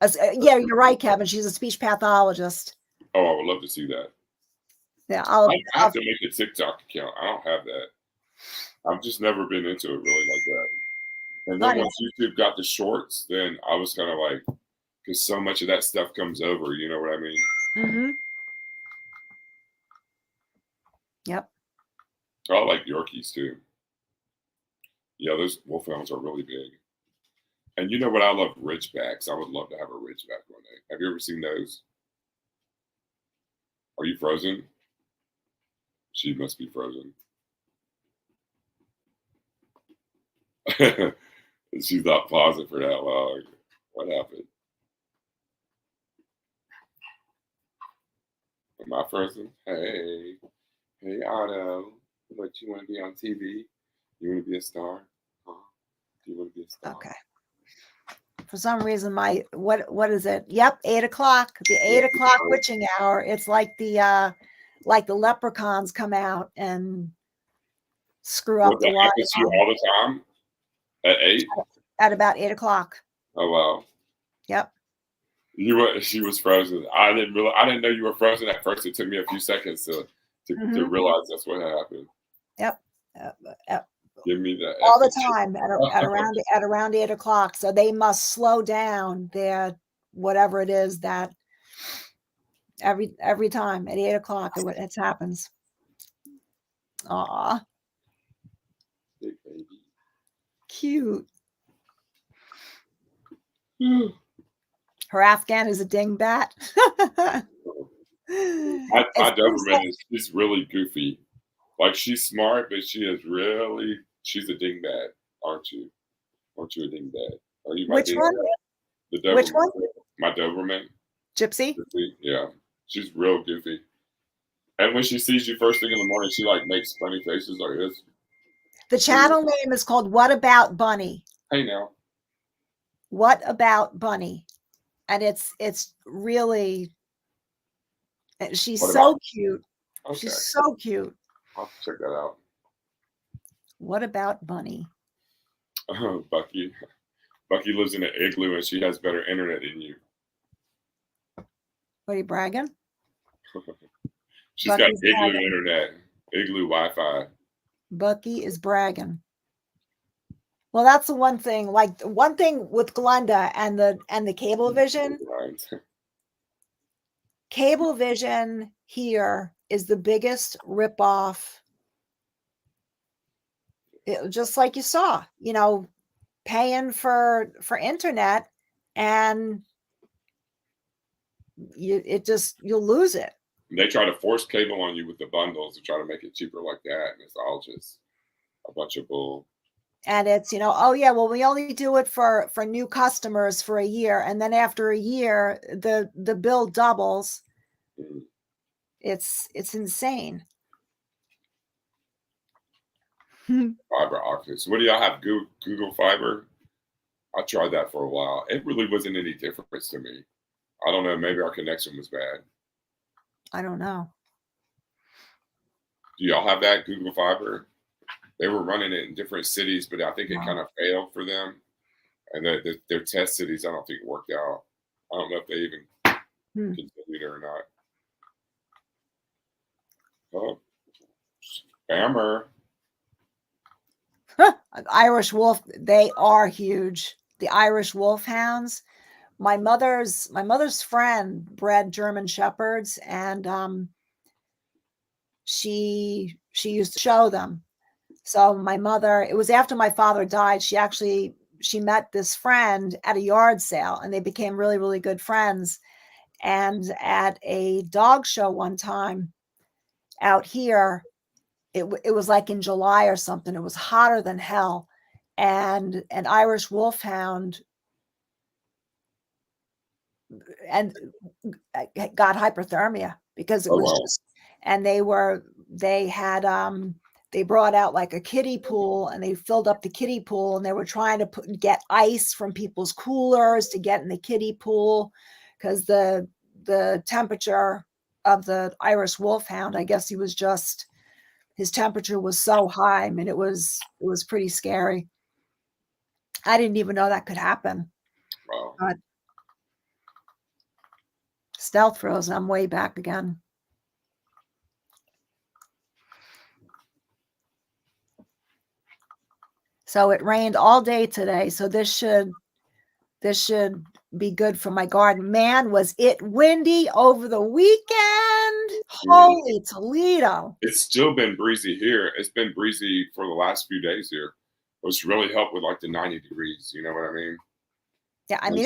Yeah, you're right, Kevin. She's a speech pathologist. Oh, I would love to see that. Yeah, I have to make a TikTok account. I don't have that. I've just never been into it really like that. And then Bunny. once YouTube got the shorts, then I was kind of like, because so much of that stuff comes over. You know what I mean? Mm-hmm. Yep. I like Yorkies too. Yeah, those wolfhounds are really big. And you know what? I love Ridgebacks. I would love to have a Ridgeback one day. Have you ever seen those? Are you frozen? She must be frozen. She's not pausing for that long. What happened? Am I frozen? Hey, hey, Otto. What, you want to be on TV? You want to be a star? Huh? Do you want to be a star? Okay. For some reason, what is it? Yep, 8 o'clock. The Yeah. 8 o'clock witching hour. It's like the leprechauns come out and screw Well, up the that water happens to you all the time at 8? at about 8 o'clock. Oh, wow. Yep. She was frozen. I didn't know you were frozen at first. It took me a few seconds to Mhm. realize that's what happened. Yep. Uh, Give me the all the effing time at around 8 o'clock. So they must slow down their whatever it is that every time at 8 o'clock it happens. Aw, big baby. cute. Her Afghan is a dingbat. My Doberman she's really goofy. Like she's smart, but she's a dingbat, aren't you? Aren't you a dingbat? Are you my Which one? dingbat? The Which Doberman. one? My Doberman. Gypsy? Goofy. Yeah. She's real goofy. And when she sees you first thing in the morning, she like makes funny faces like this. The channel name is called What About Bunny? Hey now. What About Bunny? And it's really she's What about so cute. okay. She's so cute. I'll have to check that out. What About Bunny? Bucky. Bucky lives in an igloo and she has better internet than you. What are you bragging? She's got Bucky's igloo bragging. internet, igloo Wi-Fi. Bucky is bragging. Well, that's the one thing. Like one thing with Glenda and the Cablevision. Cablevision here is the biggest ripoff. Just like you saw, paying for internet, and you'll lose it. They try to force cable on you with the bundles to try to make it cheaper like that, and it's all just a bunch of bull. And it's oh yeah, well we only do it for new customers for a year, and then after a year the bill doubles. Mm. It's insane. Fiber optics. What do y'all have? Google Fiber? I tried that for a while. It really wasn't any difference to me. I don't know. Maybe our connection was bad. I don't know. Do y'all have that Google Fiber? They were running it in different cities, but I think it kind of failed for them. And their test cities, I don't think it worked out. I don't know if they even continued it or not. Oh, spammer. Irish Wolf, they are huge. The Irish Wolfhounds. My mother's friend bred German Shepherds, and she used to show them. So my mother, it was after my father died, she met this friend at a yard sale, and they became really, really good friends. And at a dog show one time out here, it was like in July or something. It was hotter than hell. And an Irish Wolfhound and got hypothermia because it Oh was wow. just, and they brought out like a kiddie pool and they filled up the kiddie pool and they were trying to get ice from people's coolers to get in the kiddie pool because the temperature of the Irish Wolfhound, I guess his temperature was so high. I mean, it was pretty scary. I didn't even know that could happen. Wow. But stealth frozen, I'm way back again. So it rained all day today. So this should be good for my garden. Man, was it windy over the weekend. Holy Toledo. It's still been breezy here. It's been breezy for the last few days here, which really helped with like the 90 degrees. You know what I mean? Yeah, I mean,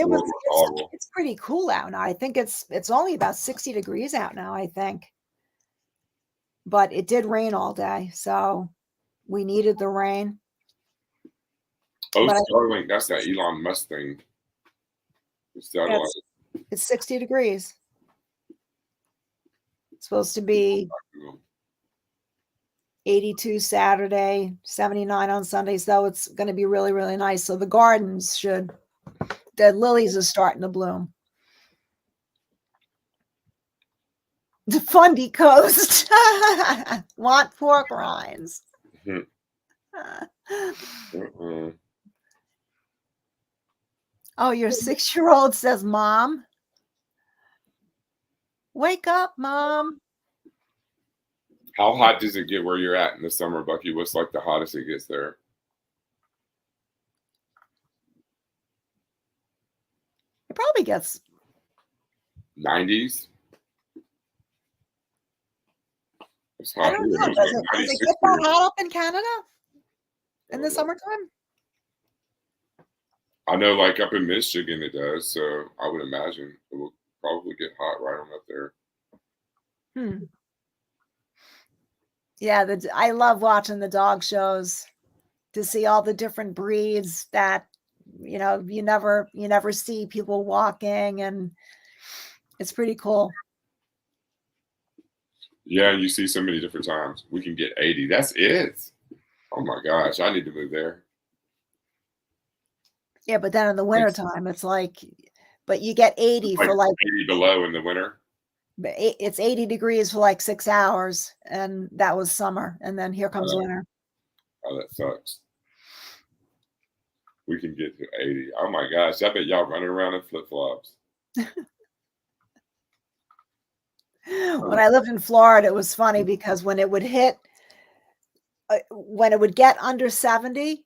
it's pretty cool out now. I think it's only about 60 degrees out now, I think. But it did rain all day, so we needed the rain. Oh, Starlink, that's that Elon Musk thing. It's 60 degrees. It's supposed to be 82 Saturday, 79 on Sunday. So it's going to be really, really nice. So the lilies are starting to bloom. The Fundy Coast. Want pork rinds. Oh, your 6-year-old says, Mom. Wake up, Mom. How hot does it get where you're at in the summer, Bucky? What's like the hottest it gets there? It probably gets 90s. It's hot. I don't know. Does it get that hot up in Canada in the summertime? I know, like up in Michigan, it does. So I would imagine it will probably get hot right on up there. Yeah, I love watching the dog shows to see all the different breeds that you never see people walking, and it's pretty cool. Yeah, you see so many different times. We can get 80. That's it. Oh my gosh, I need to move there. Yeah, but then in the wintertime, it's like, but you get 80 for like 80 below in the winter. It's 80 degrees for like 6 hours, and that was summer, and then here comes winter. Oh, that sucks. We can get to 80. Oh my gosh, I bet y'all running around in flip-flops. When I lived in Florida, it was funny because when it would get under 70,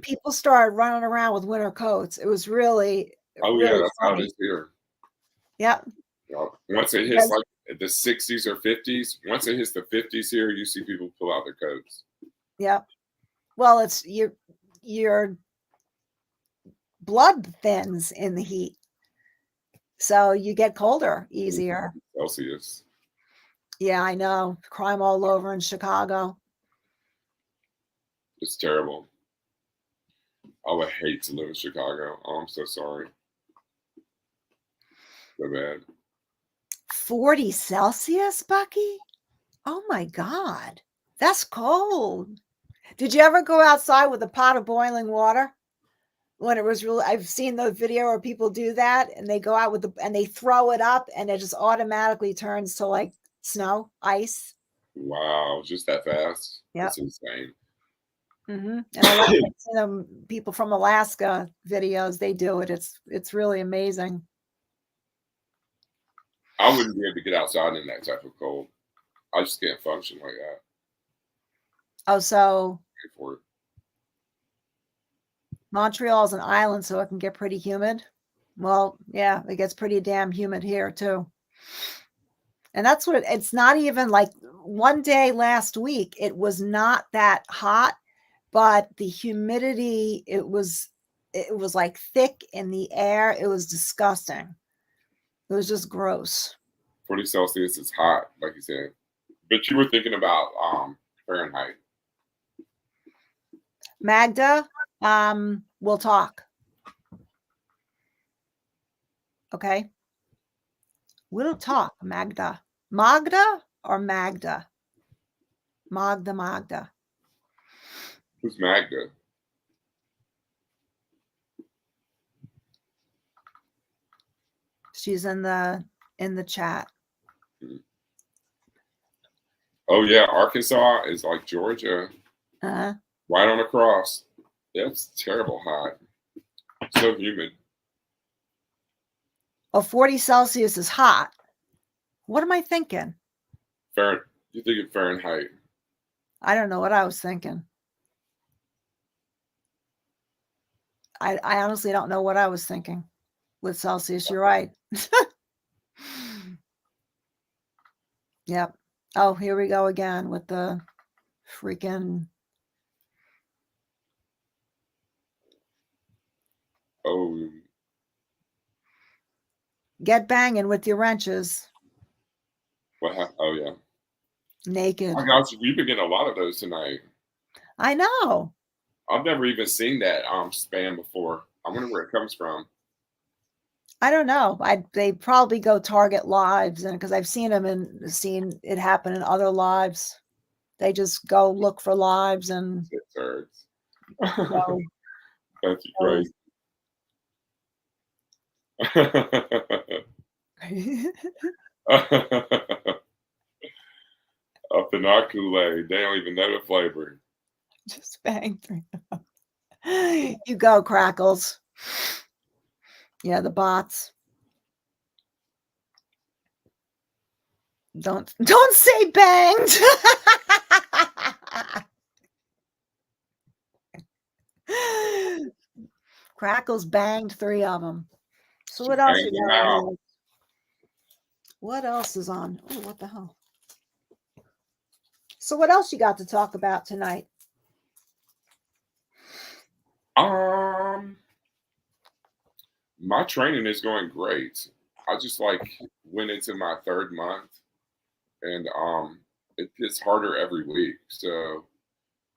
people started running around with winter coats. It was really, really yeah, that's funny. How it is here. Yeah. Once it hits like the 60s or 50s, once it hits the 50s here, you see people pull out their coats. Yeah. Well, it's your blood thins in the heat, so you get colder easier. Celsius. Yeah, I know. Crime all over in Chicago. It's terrible. I would hate to live in Chicago. Oh, I'm so sorry. So bad. 40 Celsius, Bucky? Oh my God. That's cold. Did you ever go outside with a pot of boiling water? When it was really, I've seen the video where people do that and they go out and they throw it up and it just automatically turns to like snow, ice. Wow, just that fast. Yeah. That's insane. And I love seeing people from Alaska videos. They do it. It's really amazing. I wouldn't be able to get outside in that type of cold. I just can't function like that. Oh, so Montreal's an island, so it can get pretty humid. Well, yeah, it gets pretty damn humid here too. And that's what it's not even like one day last week. It was not that hot, but the humidity, it was like thick in the air. It was disgusting. It was just gross. 40 Celsius is hot, like you said. But you were thinking about Fahrenheit. Magda, we'll talk. Okay. We'll talk, Magda. Magda or Magda? Magda. Who's Magda? She's in the chat. Oh yeah, Arkansas is like Georgia, Uh-huh. right on the cross. That's terrible hot. So humid. Oh, 40 Celsius is hot. What am I thinking? You think of Fahrenheit? I don't know what I was thinking. I honestly don't know what I was thinking with Celsius. You're right. Yep. Oh, here we go again with the freaking. Oh. Get banging with your wrenches. What happened? Oh yeah. Naked. Oh my gosh, we've been getting a lot of those tonight. I know. I've never even seen that spam before. I wonder where it comes from. I don't know. They probably go target lives, and because I've seen them and seen it happen in other lives, they just go look for lives and It hurts. go. That's crazy. Up in our Kool-Aid, they don't even know the flavor. Just bang through. You go, Crackles. Yeah, the bots. Don't say banged. Crackles banged 3 of them. So what else you got on here? What else is on? Oh, what the hell? So what else you got to talk about tonight? My training is going great. I just went into my 3rd month, and it gets harder every week. So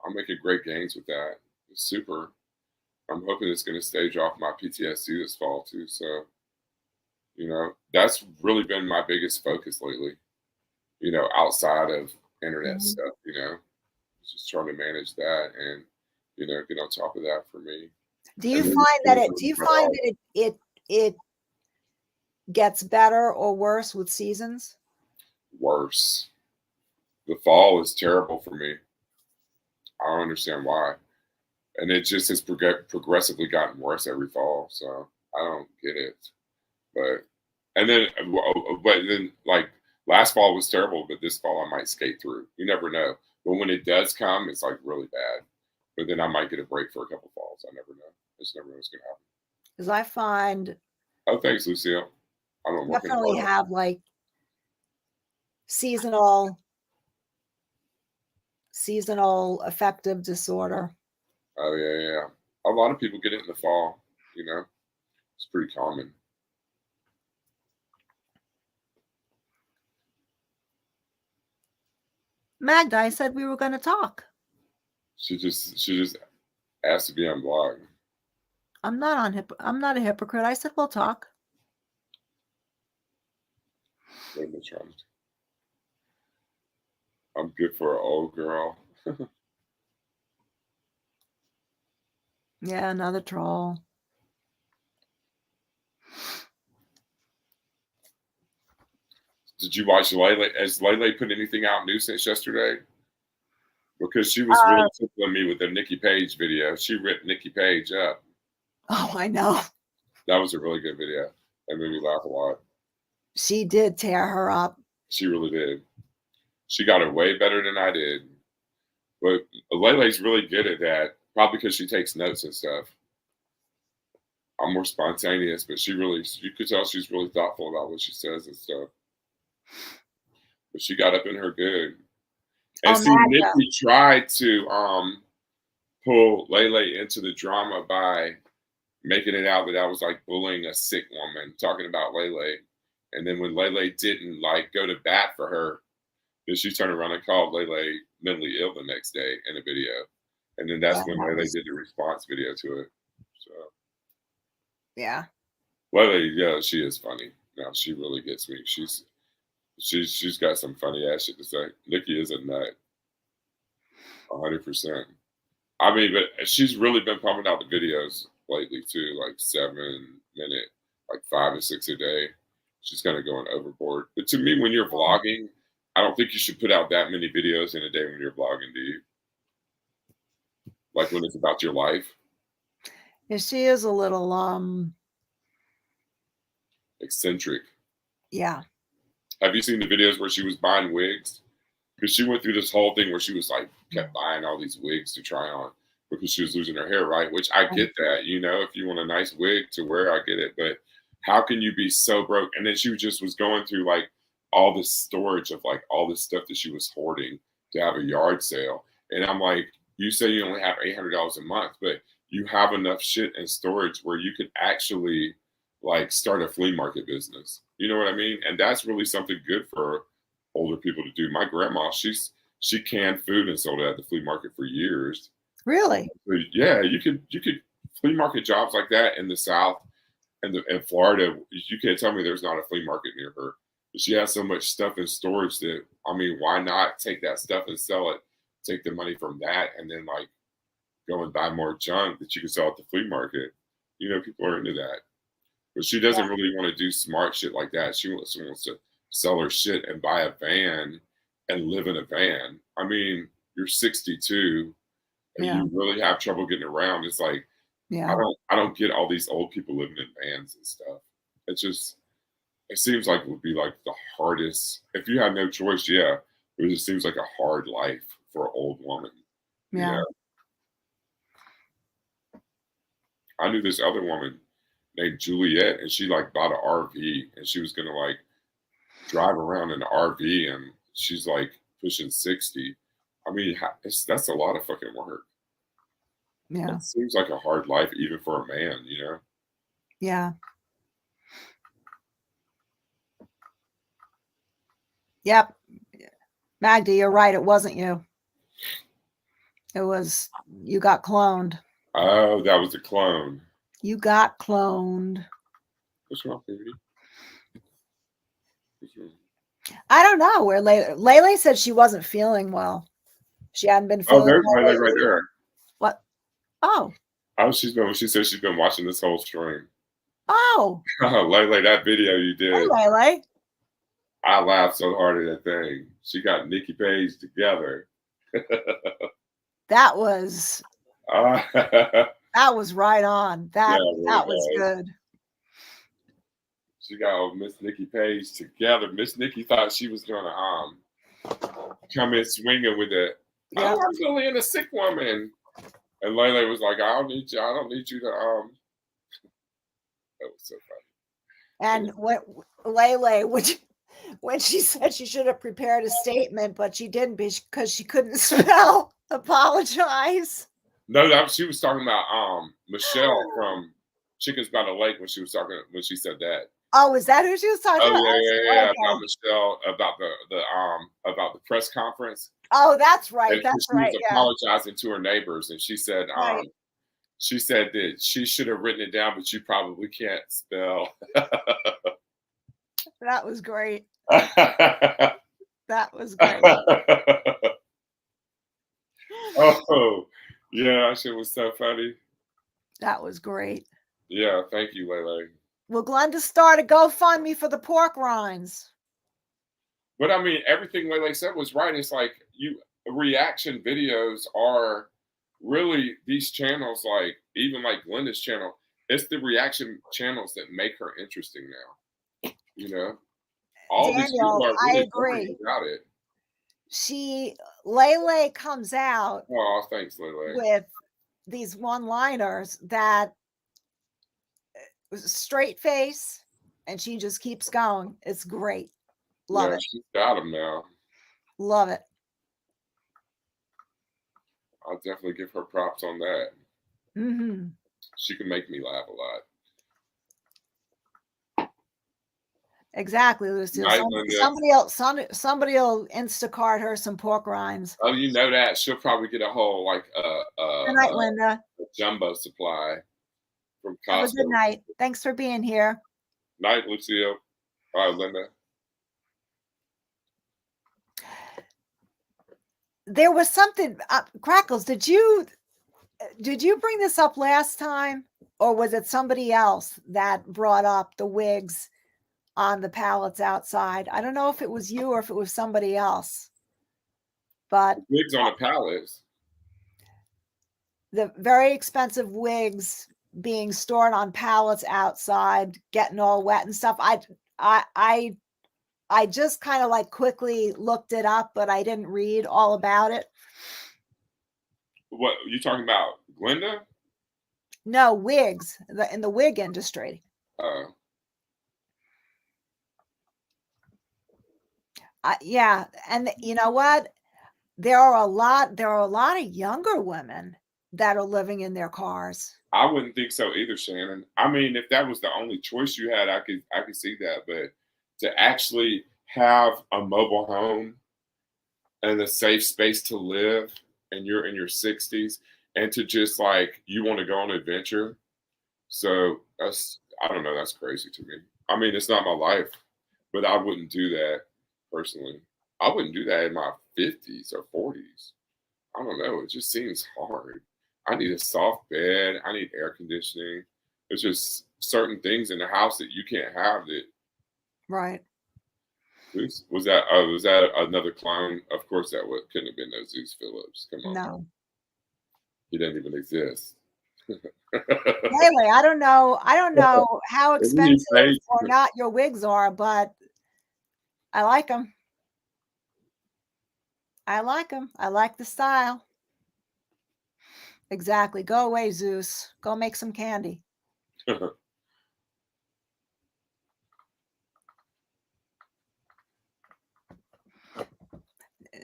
I'm making great gains with that. It's super. I'm hoping it's going to stage off my PTSD this fall too. So that's really been my biggest focus lately. Outside of internet stuff. Just trying to manage that and get on top of that for me. Do you find that it gets better or worse with seasons? Worse. The fall is terrible for me. I don't understand why, and it just has progressively gotten worse every fall. So I don't get it. But then last fall was terrible, but this fall I might skate through. You never know. But when it does come, it's really bad. But then I might get a break for a couple falls. I never know. I just never know what's gonna happen. Because I find. Oh, thanks, Lucille. I'm definitely have seasonal affective disorder. Oh yeah. A lot of people get it in the fall. It's pretty common. Magda, I said we were going to talk. She just asked to be on blog. I'm not a hypocrite. I said we'll talk. I'm good for an old girl. Yeah, another troll. Did you watch Lele? Has Lele put anything out new since yesterday? Because she was really tickling me with the Nikki Page video. She ripped Nikki Page up. Oh, I know. That was a really good video. That made me laugh a lot. She did tear her up. She really did. She got it way better than I did. But Lele's really good at that, probably because she takes notes and stuff. I'm more spontaneous, but you could tell she's really thoughtful about what she says and stuff. But she got up in her good. And see, Nikki tried to pull Lele into the drama by making it out that I was bullying a sick woman, talking about Lele. And then when Lele didn't go to bat for her, then she turned around and called Lele mentally ill the next day in a video. And then that's when Lele did the response video to it. So yeah. Lily, yeah, she is funny. Now she really gets me. She's got some funny ass shit to say. Nikki is a nut, 100%. I mean, but she's really been pumping out the videos lately too, like 7 minute, like 5 and 6 a day. She's kind of going overboard. But to me, when you're vlogging, I don't think you should put out that many videos in a day when you're vlogging, do you? Like when it's about your life. Yeah, she is a little Eccentric. yeah. Have you seen the videos where she was buying wigs? Because she went through this whole thing where she was like kept buying all these wigs to try on because she was losing her hair, right? Which I get that, you know, if you want a nice wig to wear, I get it. But how can you be so broke? And then she just was going through like all this storage of like all this stuff that she was hoarding to have a yard sale. And I'm like, you say you only have $800 a month, but you have enough shit in storage where you could actually like start a flea market business. You know what I mean? And that's really something good for older people to do. My grandma, she canned food and sold it at the flea market for years. Really? But yeah, you could flea market jobs like that in the South and in Florida. You can't tell me there's not a flea market near her. But she has so much stuff in storage that I mean, why not take that stuff and sell it? Take the money from that and then like go and buy more junk that you can sell at the flea market. You know, people are into that. But she doesn't really want to do smart shit like that. She wants to sell her shit and buy a van and live in a van. I mean, you're 62 and you really have trouble getting around. It's like I don't get all these old people living in vans and stuff. It seems like it would be like the hardest if you had no choice, yeah. It just seems like a hard life for an old woman. Yeah. I knew this other woman named Juliet, and she like bought an RV, and she was gonna like drive around in an RV, and she's like pushing 60. I mean, that's a lot of fucking work. Yeah. It seems like a hard life, even for a man, you know? Yeah. Yep. Magda, you're right. It wasn't you. It was, you got cloned. Oh, that was a clone. You got cloned. What's wrong, baby? I don't know where Lele said she wasn't feeling well. She hadn't been feeling Oh, there's well my leg right there. What? Oh. Oh, she said she's been watching this whole stream. Oh. Lele, that video you did. Hey, Lele. I laughed so hard at that thing. She got Nikki Page together. That was that was right on. That was good. She got Miss Nikki Page together. Miss Nikki thought she was gonna come in swinging with it. Oh, I'm really in a sick woman. And Lele was like, I don't need you to that was so funny. And Lele, when she said she should have prepared a statement, but she didn't because she couldn't spell apologize. No, she was talking about Michelle from Chickens by the Lake when she said that. Oh, is that who she was talking about? Yeah. About Michelle, about the press conference. Oh, that's right. And that's she right. was apologizing to her neighbors, and she said, she said that she should have written it down, but you probably can't spell. That was great. That was great. Oh, yeah, that shit was so funny. That was great. Yeah, thank you, Lele. Well, Glenda started GoFundMe for the pork rinds. But I mean, everything Lele said was right. It's like reaction videos are really these channels, like even like Glenda's channel. It's the reaction channels that make her interesting now. You know, all Daniel, these people are really I agree about it. Lele comes out. Oh, thanks, Lele. With these one-liners that straight face, and she just keeps going. It's great. Love it. She's got them now. Love it. I'll definitely give her props on that. Mm-hmm. She can make me laugh a lot. Exactly, Lucille. Somebody will Instacart her some pork rinds. Oh, you know that. She'll probably get a whole like good night, Linda. A jumbo supply from Costco. Have a good night. Thanks for being here. Night, Lucille. Linda. There was something, Crackles, did you bring this up last time, or was it somebody else that brought up the wigs on the pallets outside? I don't know if it was you or if it was somebody else, but Wigs on the pallets. the very expensive wigs being stored on pallets outside, getting all wet and stuff. I just kind of like quickly looked it up, but I didn't read all about it. What you talking about, Glenda? No, wigs in the wig industry. Yeah, and you know what? There are a lot of younger women that are living in their cars. I wouldn't think so either, Shannon. I mean, if that was the only choice you had, I could see that. But to actually have a mobile home and a safe space to live, and you're in your 60s, and to just like you want to go on an adventure, so I don't know, that's crazy to me. I mean, it's not my life, but I wouldn't do that personally. I wouldn't do that in my 50s or 40s. I don't know. It just seems hard. I need a soft bed. I need air conditioning. There's just certain things in the house that you can't have. That Right. was that another clown? Of course, couldn't have been no Zeus Phillips. Come on, No. he didn't even exist. Anyway, I don't know how expensive or not your wigs are, but I like them. I like them. I like the style. Exactly. Go away, Zeus. Go make some candy.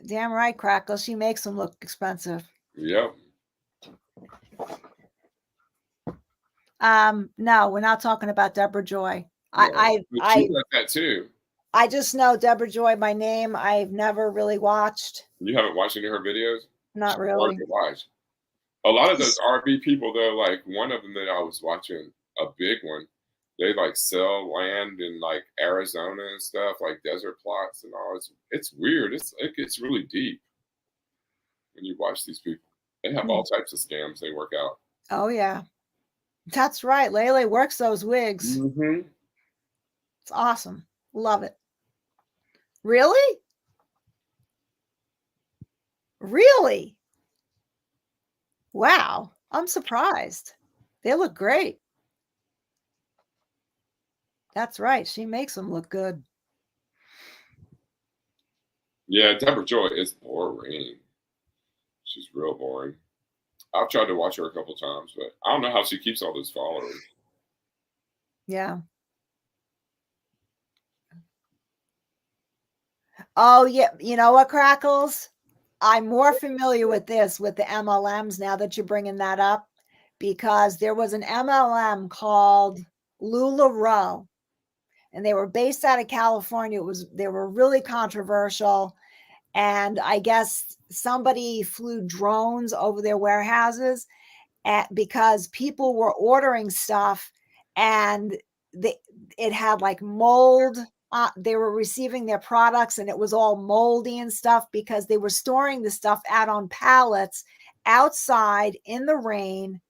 Damn right, Crackle. She makes them look expensive. Yep. No, we're not talking about Deborah Joy. She does that too. I just know Deborah Joy by name. I've never really watched. You haven't watched any of her videos? Not really. Watch. A lot of those RV people, though, like one of them that I was watching, a big one, they like sell land in like Arizona and stuff, like desert plots and all. It's weird. It gets really deep when you watch these people. They have all types of scams they work out. Oh yeah, that's right. Lele works those wigs. Mm-hmm. It's awesome. Love it. Really? Really? Wow. I'm surprised. They look great. That's right. She makes them look good. Yeah, Deborah Joy is boring. She's real boring. I've tried to watch her a couple times, but I don't know how she keeps all those followers. Yeah. Oh, yeah. You know what, Crackles? I'm more familiar with this, with the MLMs, now that you're bringing that up, because there was an MLM called LuLaRoe, and they were based out of California. They were really controversial. And I guess somebody flew drones over their warehouses because people were ordering stuff and it had like mold. They were receiving their products and it was all moldy and stuff because they were storing the stuff out on pallets outside in the rain.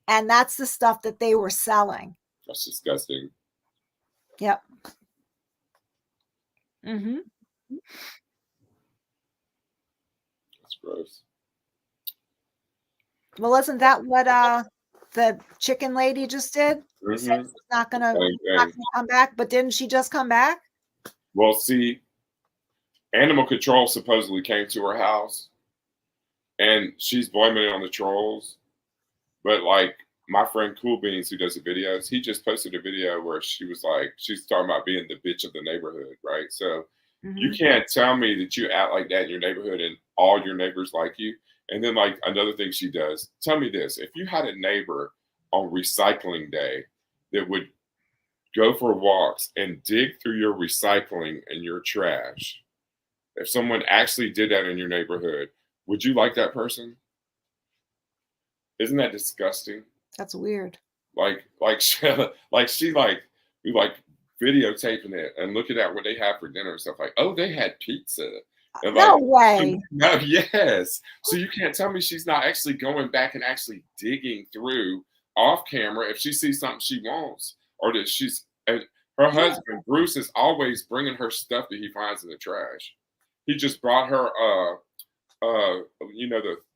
And that's the stuff that they were selling. That's disgusting. Yep. Mm-hmm. That's gross. Well, isn't that what the chicken lady just did? Mm-hmm. Said she's not gonna come back, but didn't she just come back? Well, see, animal control supposedly came to her house, and she's blaming it on the trolls. But like my friend Cool Beans, who does the videos, he just posted a video where she was like, she's talking about being the bitch of the neighborhood, right? So you can't tell me that you act like that in your neighborhood and all your neighbors like you. And then like another thing she does, tell me this: if you had a neighbor on recycling day that would go for walks and dig through your recycling and your trash, if someone actually did that in your neighborhood, would you like that person? Isn't that disgusting? That's weird. Like she we like videotaping it and looking at what they had for dinner and stuff like, oh, they had pizza. And like, No way. no, yes. So you can't tell me she's not actually going back and actually digging through off camera if she sees something she wants, or that and her husband Bruce is always bringing her stuff that he finds in the trash. He just brought her the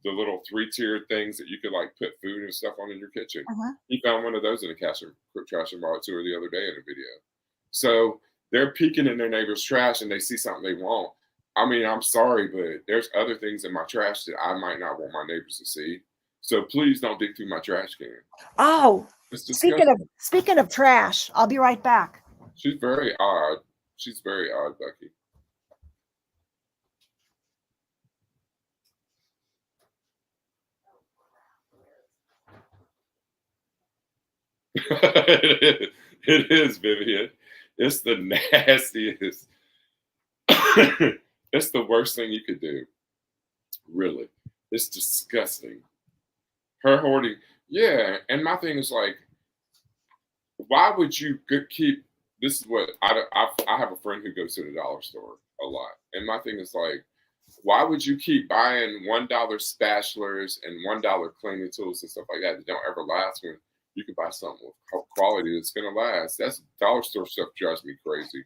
little 3-tiered things that you could like put food and stuff on in your kitchen. He found one of those in a trash and brought it to her the other day in a video. So they're peeking in their neighbor's trash and they see something they want. I mean, I'm sorry, but there's other things in my trash that I might not want my neighbors to see. So please don't dig through my trash can. Oh, It's disgusting. speaking of trash, I'll be right back. She's very odd. She's very odd, Becky. It is, Vivian. It's the nastiest. It's the worst thing you could do. Really. It's disgusting. Her hoarding. Yeah. And my thing is like, why would you keep this is what I have a friend who goes to the dollar store a lot. And my thing is like, why would you keep buying $1 spatulas and $1 cleaning tools and stuff like that don't ever last when you can buy something with quality that's gonna last? That's dollar store stuff drives me crazy.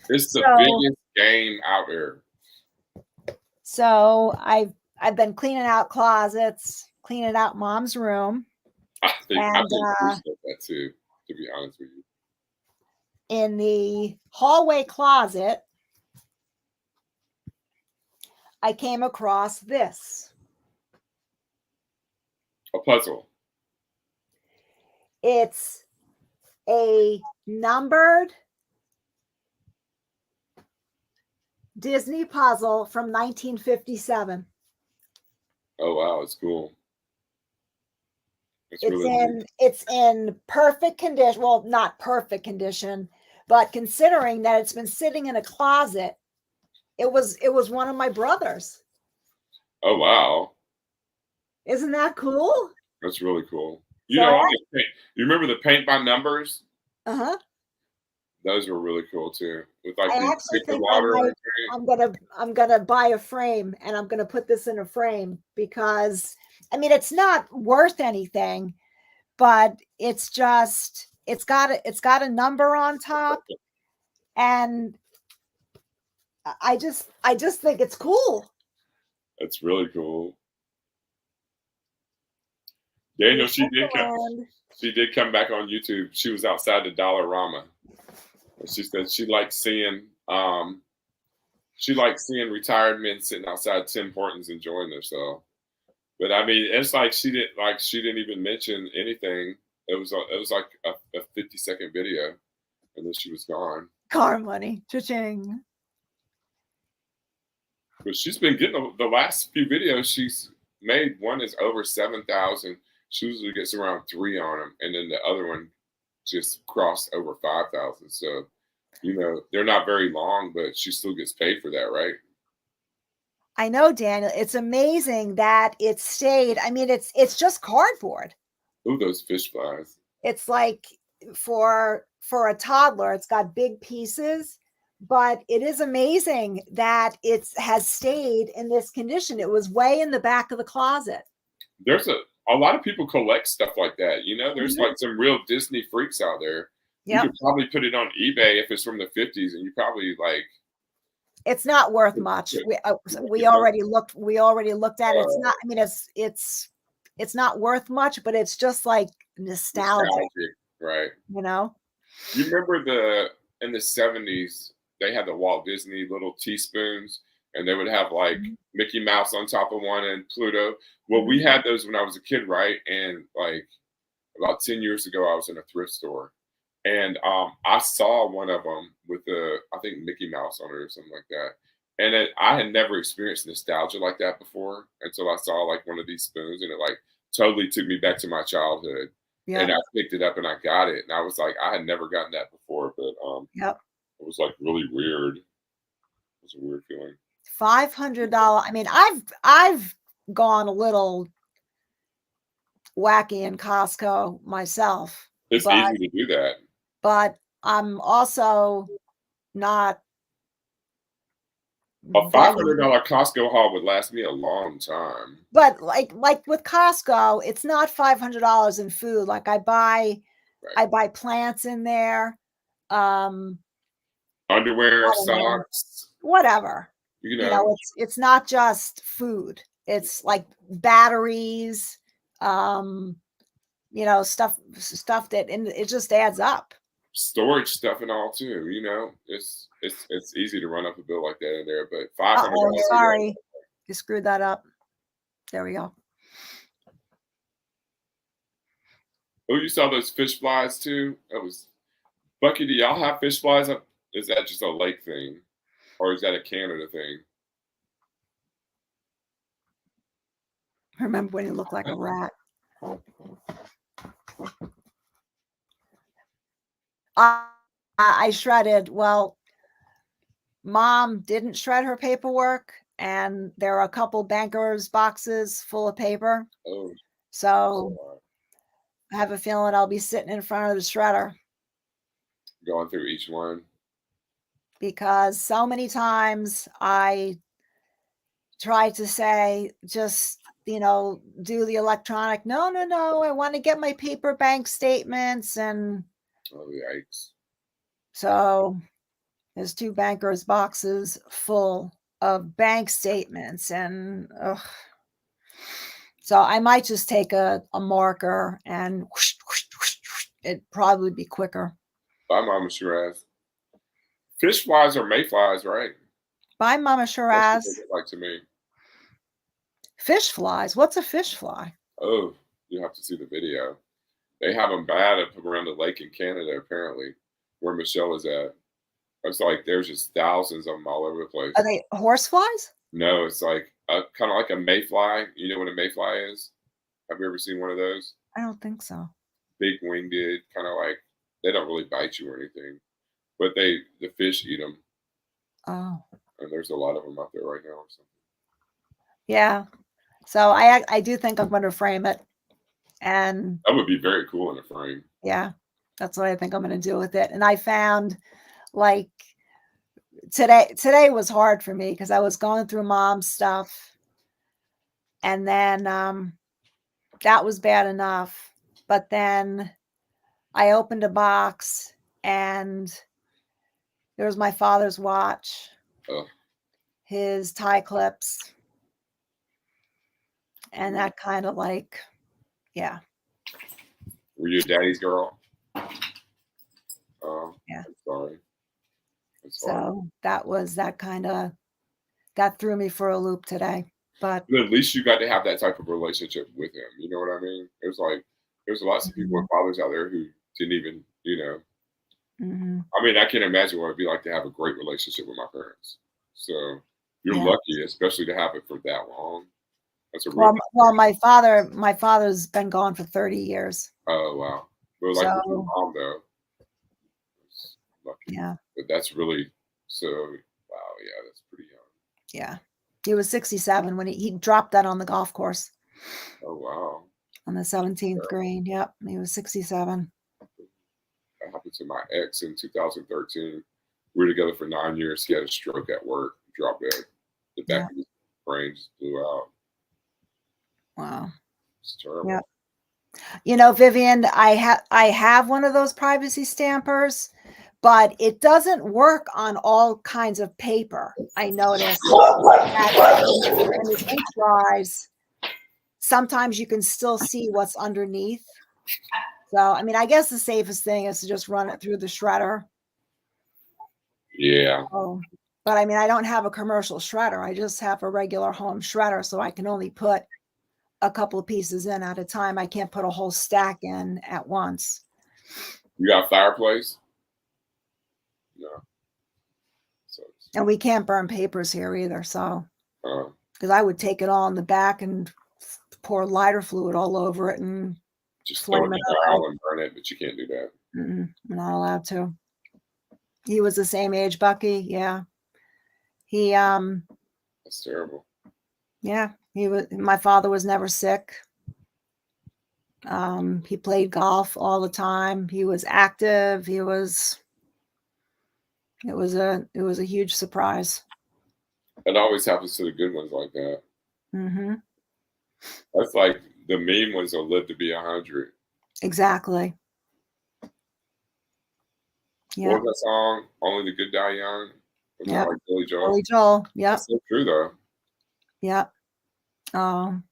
It's the biggest game out there. So I've been cleaning out closets, cleaning out mom's room. I think Bruce does that too, to be honest with you. In the hallway closet, I came across this. A puzzle. It's a numbered Disney puzzle from 1957. Oh wow, it's cool. It's in perfect condition. Well, not perfect condition, but considering that it's been sitting in a closet, it was one of my brother's. Oh wow. Isn't that cool? That's really cool. You remember the paint by numbers? Uh-huh. Those were really cool too. With like I actually think I'm gonna buy a frame, and I'm gonna put this in a frame because I mean it's not worth anything, but it's just it's got a number on top, and I just think it's cool. That's really cool. Daniel, she did come back on YouTube. She was outside the Dollarama. She said she likes seeing retired men sitting outside Tim Hortons enjoying themselves. But I mean, it's like she didn't even mention anything. It was like a 50-second video, and then she was gone. Car money, cha-ching. But she's been getting the last few videos she's made. One is over 7,000. She usually gets around 3 on them, and then the other one just crossed over 5,000. So, they're not very long, but she still gets paid for that, right? I know, Daniel. It's amazing that it stayed. I mean, it's just cardboard. Ooh, those fish flies. It's like for a toddler, it's got big pieces, but it is amazing that it has stayed in this condition. It was way in the back of the closet. There's a lot of people collect stuff like that. There's like some real Disney freaks out there. Yep. You could probably put it on eBay if it's from the 50s, and you probably like. It's not worth much. We already looked at it. It's not. I mean, it's not worth much, but it's just like nostalgic, right? You remember in the 70s they had the Walt Disney little teaspoons, and they would have like Mickey Mouse on top of one and Pluto. Well, we had those when I was a kid, right? And like about 10 years ago, I was in a thrift store, and I saw one of them with I think Mickey Mouse on it or something like that. And I had never experienced nostalgia like that before until I saw like one of these spoons, and it like totally took me back to my childhood. Yeah. And I picked it up and I got it, and I was like, I had never gotten that before, but it was like really weird. It was a weird feeling. $500. I mean, I've gone a little wacky in Costco myself. It's easy to do that. But I'm also not A very, $500 Costco haul would last me a long time. but like with Costco, it's not $500 in food. Like I Right. buy plants in there. Um, I Underwear, don't know, socks, whatever. you You know, know, it's not just food. It's like batteries, um, you know, stuff that, and it just adds up. storage stuff and all too. It's easy to run up a bill like that in there, but five hundred Uh-oh, dollars, yeah. sorry. You screwed that up. There we go. Oh, you saw those fish flies too? That was Bucky. Do y'all have fish flies up? Is that just a lake thing, or is that a Canada thing? Remember when you looked like a rat? I, I shredded. Well, mom didn't shred her paperwork, and there are a couple bankers boxes full of paper. Oh, So I have a feeling I'll be sitting in front of the shredder going through each one. because so many times I try to say, just, you know, do the electronic. No, no, no. I want to get my paper bank statements. And Oh, yikes! so there's two bankers boxes full of bank statements. And so I might just take a marker and whoosh, whoosh, whoosh, whoosh. It'd probably be quicker. My mama sure has. Fish flies are mayflies, right? Bye, Mama That's what they Shiraz. look like to me. Fish flies. What's a fish fly? Oh, you have to see the video. They have them bad up around the lake in Canada, apparently, where Michelle is at. It's like there's just thousands of them all over the place. Are they horse flies? No, it's like kind of like a mayfly. You know what a mayfly is? Have you ever seen one of those? I don't think so. Big winged, kind of like they don't really bite you or anything, but the fish eat them, Oh, and there's a lot of them out there right now or something. yeah. So I do think I'm going to frame it. And That would be very cool in a frame. yeah, that's what I think I'm going to do with it. And I found, like, today was hard for me because I was going through mom's stuff, and then that was bad enough. But then I opened a box, and there was my father's watch, Oh, his tie clips, and that kind of like, yeah, were you a daddy's girl? yeah. I'm sorry. It's hard. So that threw me for a loop today. But But at least you got to have that type of relationship with him. You know what I mean? There's like there's lots of people with fathers out there who didn't even, mhm, I mean, I can't imagine what it'd be like to have a great relationship with my parents. So you're yeah. lucky, especially to have it for that long. That's a real Well, my father's been gone for 30 years. oh wow. But like with your So mom though, it's lucky. yeah, But that's really so wow, yeah, that's pretty young. yeah. He was 67 when he dropped that on the golf course Oh wow. on the 17th green. Yep, he was 67. That happened to my ex in 2013. We were together for 9 years. He had a stroke at work, dropped dead. The Yeah. back of his brain just blew out. Wow. It's terrible. Yep. You know, Vivian, I have one of those privacy stampers, but it doesn't work on all kinds of paper. I noticed that when the ink dries, sometimes you can still see what's underneath. So, I mean, I guess the safest thing is to just run it through the shredder. Yeah. Oh, but I mean, I don't have a commercial shredder. I just have a regular home shredder, so I can only put a couple of pieces in at a time. I can't put a whole stack in at once. You got a fireplace? No. So And we can't burn papers here either. So, uh, because I would take it all in the back and pour lighter fluid all over it and just throw it in flame it the up. ground and burn it, but you can't do that. I'm not allowed to. He was the same age, Bucky. Yeah. He, That's terrible. yeah, my father was never sick. He played golf all the time. He was active. He was It was a huge surprise. It always happens to the good ones like that. Hmm. That's like the mean ones will live to be 100. Exactly. What Yep. was that song? Only the good die young. Was that Yep. like Billy Joel? Billy Joel. Yep. That's so true though. Yep. Um,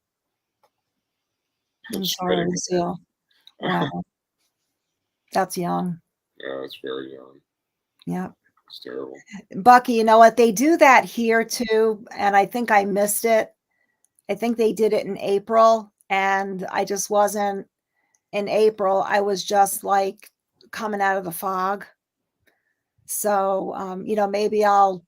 I'm sorry, Shredding. Lucille. Wow. That's young. Yeah, it's very young. Yep. It's terrible. Bucky, you know what? They do that here too, and I think I missed it. I think they did it in April, and I just wasn't in April. I was just like coming out of the fog. So, maybe I'll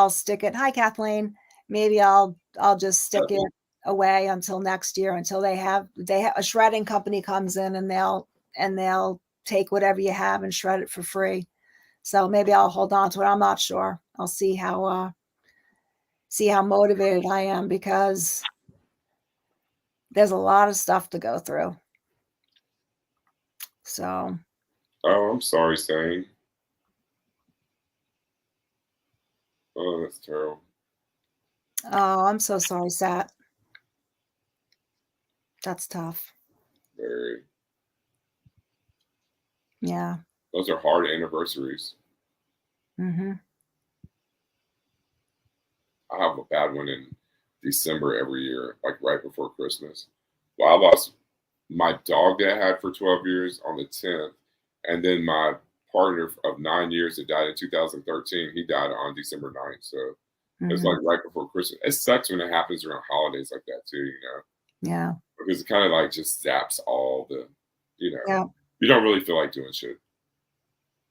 stick it. Hi, Kathleen. Maybe I'll just stick it away until next year until they have a shredding company comes in and they'll take whatever you have and shred it for free. So maybe I'll hold on to it. I'm not sure. I'll see how motivated I am because there's a lot of stuff to go through. So, Oh, I'm sorry, saying. Oh, that's terrible. oh, I'm so sorry, Sat. That's tough. Very. Yeah. Those are hard anniversaries. Hmm. I have a bad one in December every year, like right before Christmas. Well, I lost my dog that I had for 12 years on the 10th, and then my partner of 9 years that died in 2013, he died on December 9th. So it's Hmm. like right before Christmas. It sucks when it happens around holidays like that too, Yeah. because it kind of like just zaps all the, you know, Yeah. you don't really feel like doing shit.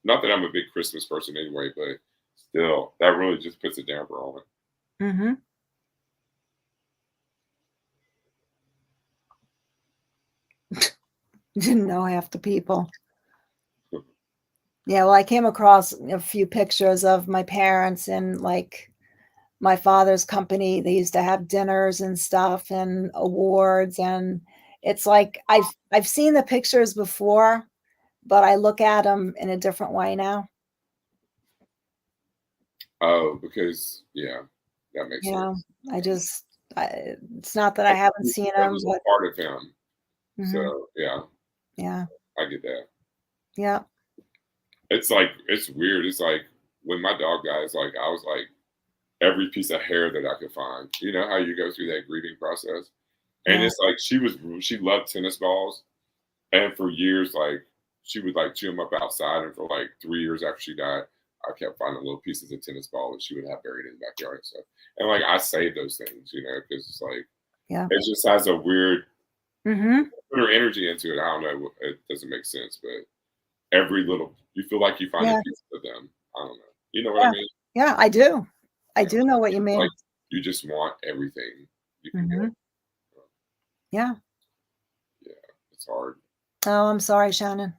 Not that I'm a big Christmas person anyway, but still, that really just puts a damper on it. Hmm. Didn't know half the people. Yeah, well, I came across a few pictures of my parents and like my father's company. They used to have dinners and stuff and awards, and it's like I've seen the pictures before, but I look at them in a different way now. Oh, because yeah, that makes You know, sense. I just it's not that I haven't seen That them, was but a part of him. mhm, So yeah, yeah, I get that. yeah, It's like it's weird. It's like when my dog died, like I was like every piece of hair that I could find. You know how you go through that grieving process, and yeah, it's like she loved tennis balls, and for years like she would like chew them up outside, and for like 3 years after she died, I kept finding little pieces of tennis ball that she would have buried in the backyard and stuff. And like I saved those things, because it's like yeah. it just has a weird Hmm. put her energy into it. I don't know. It doesn't make sense, but every little you feel like you find a Yeah, piece of them. I don't know. You know what I yeah, mean? yeah. I do. I Yeah. do know what you Like mean. you just want everything you can get. Hmm. Yeah. Yeah, it's hard. Oh, I'm sorry, Shannon.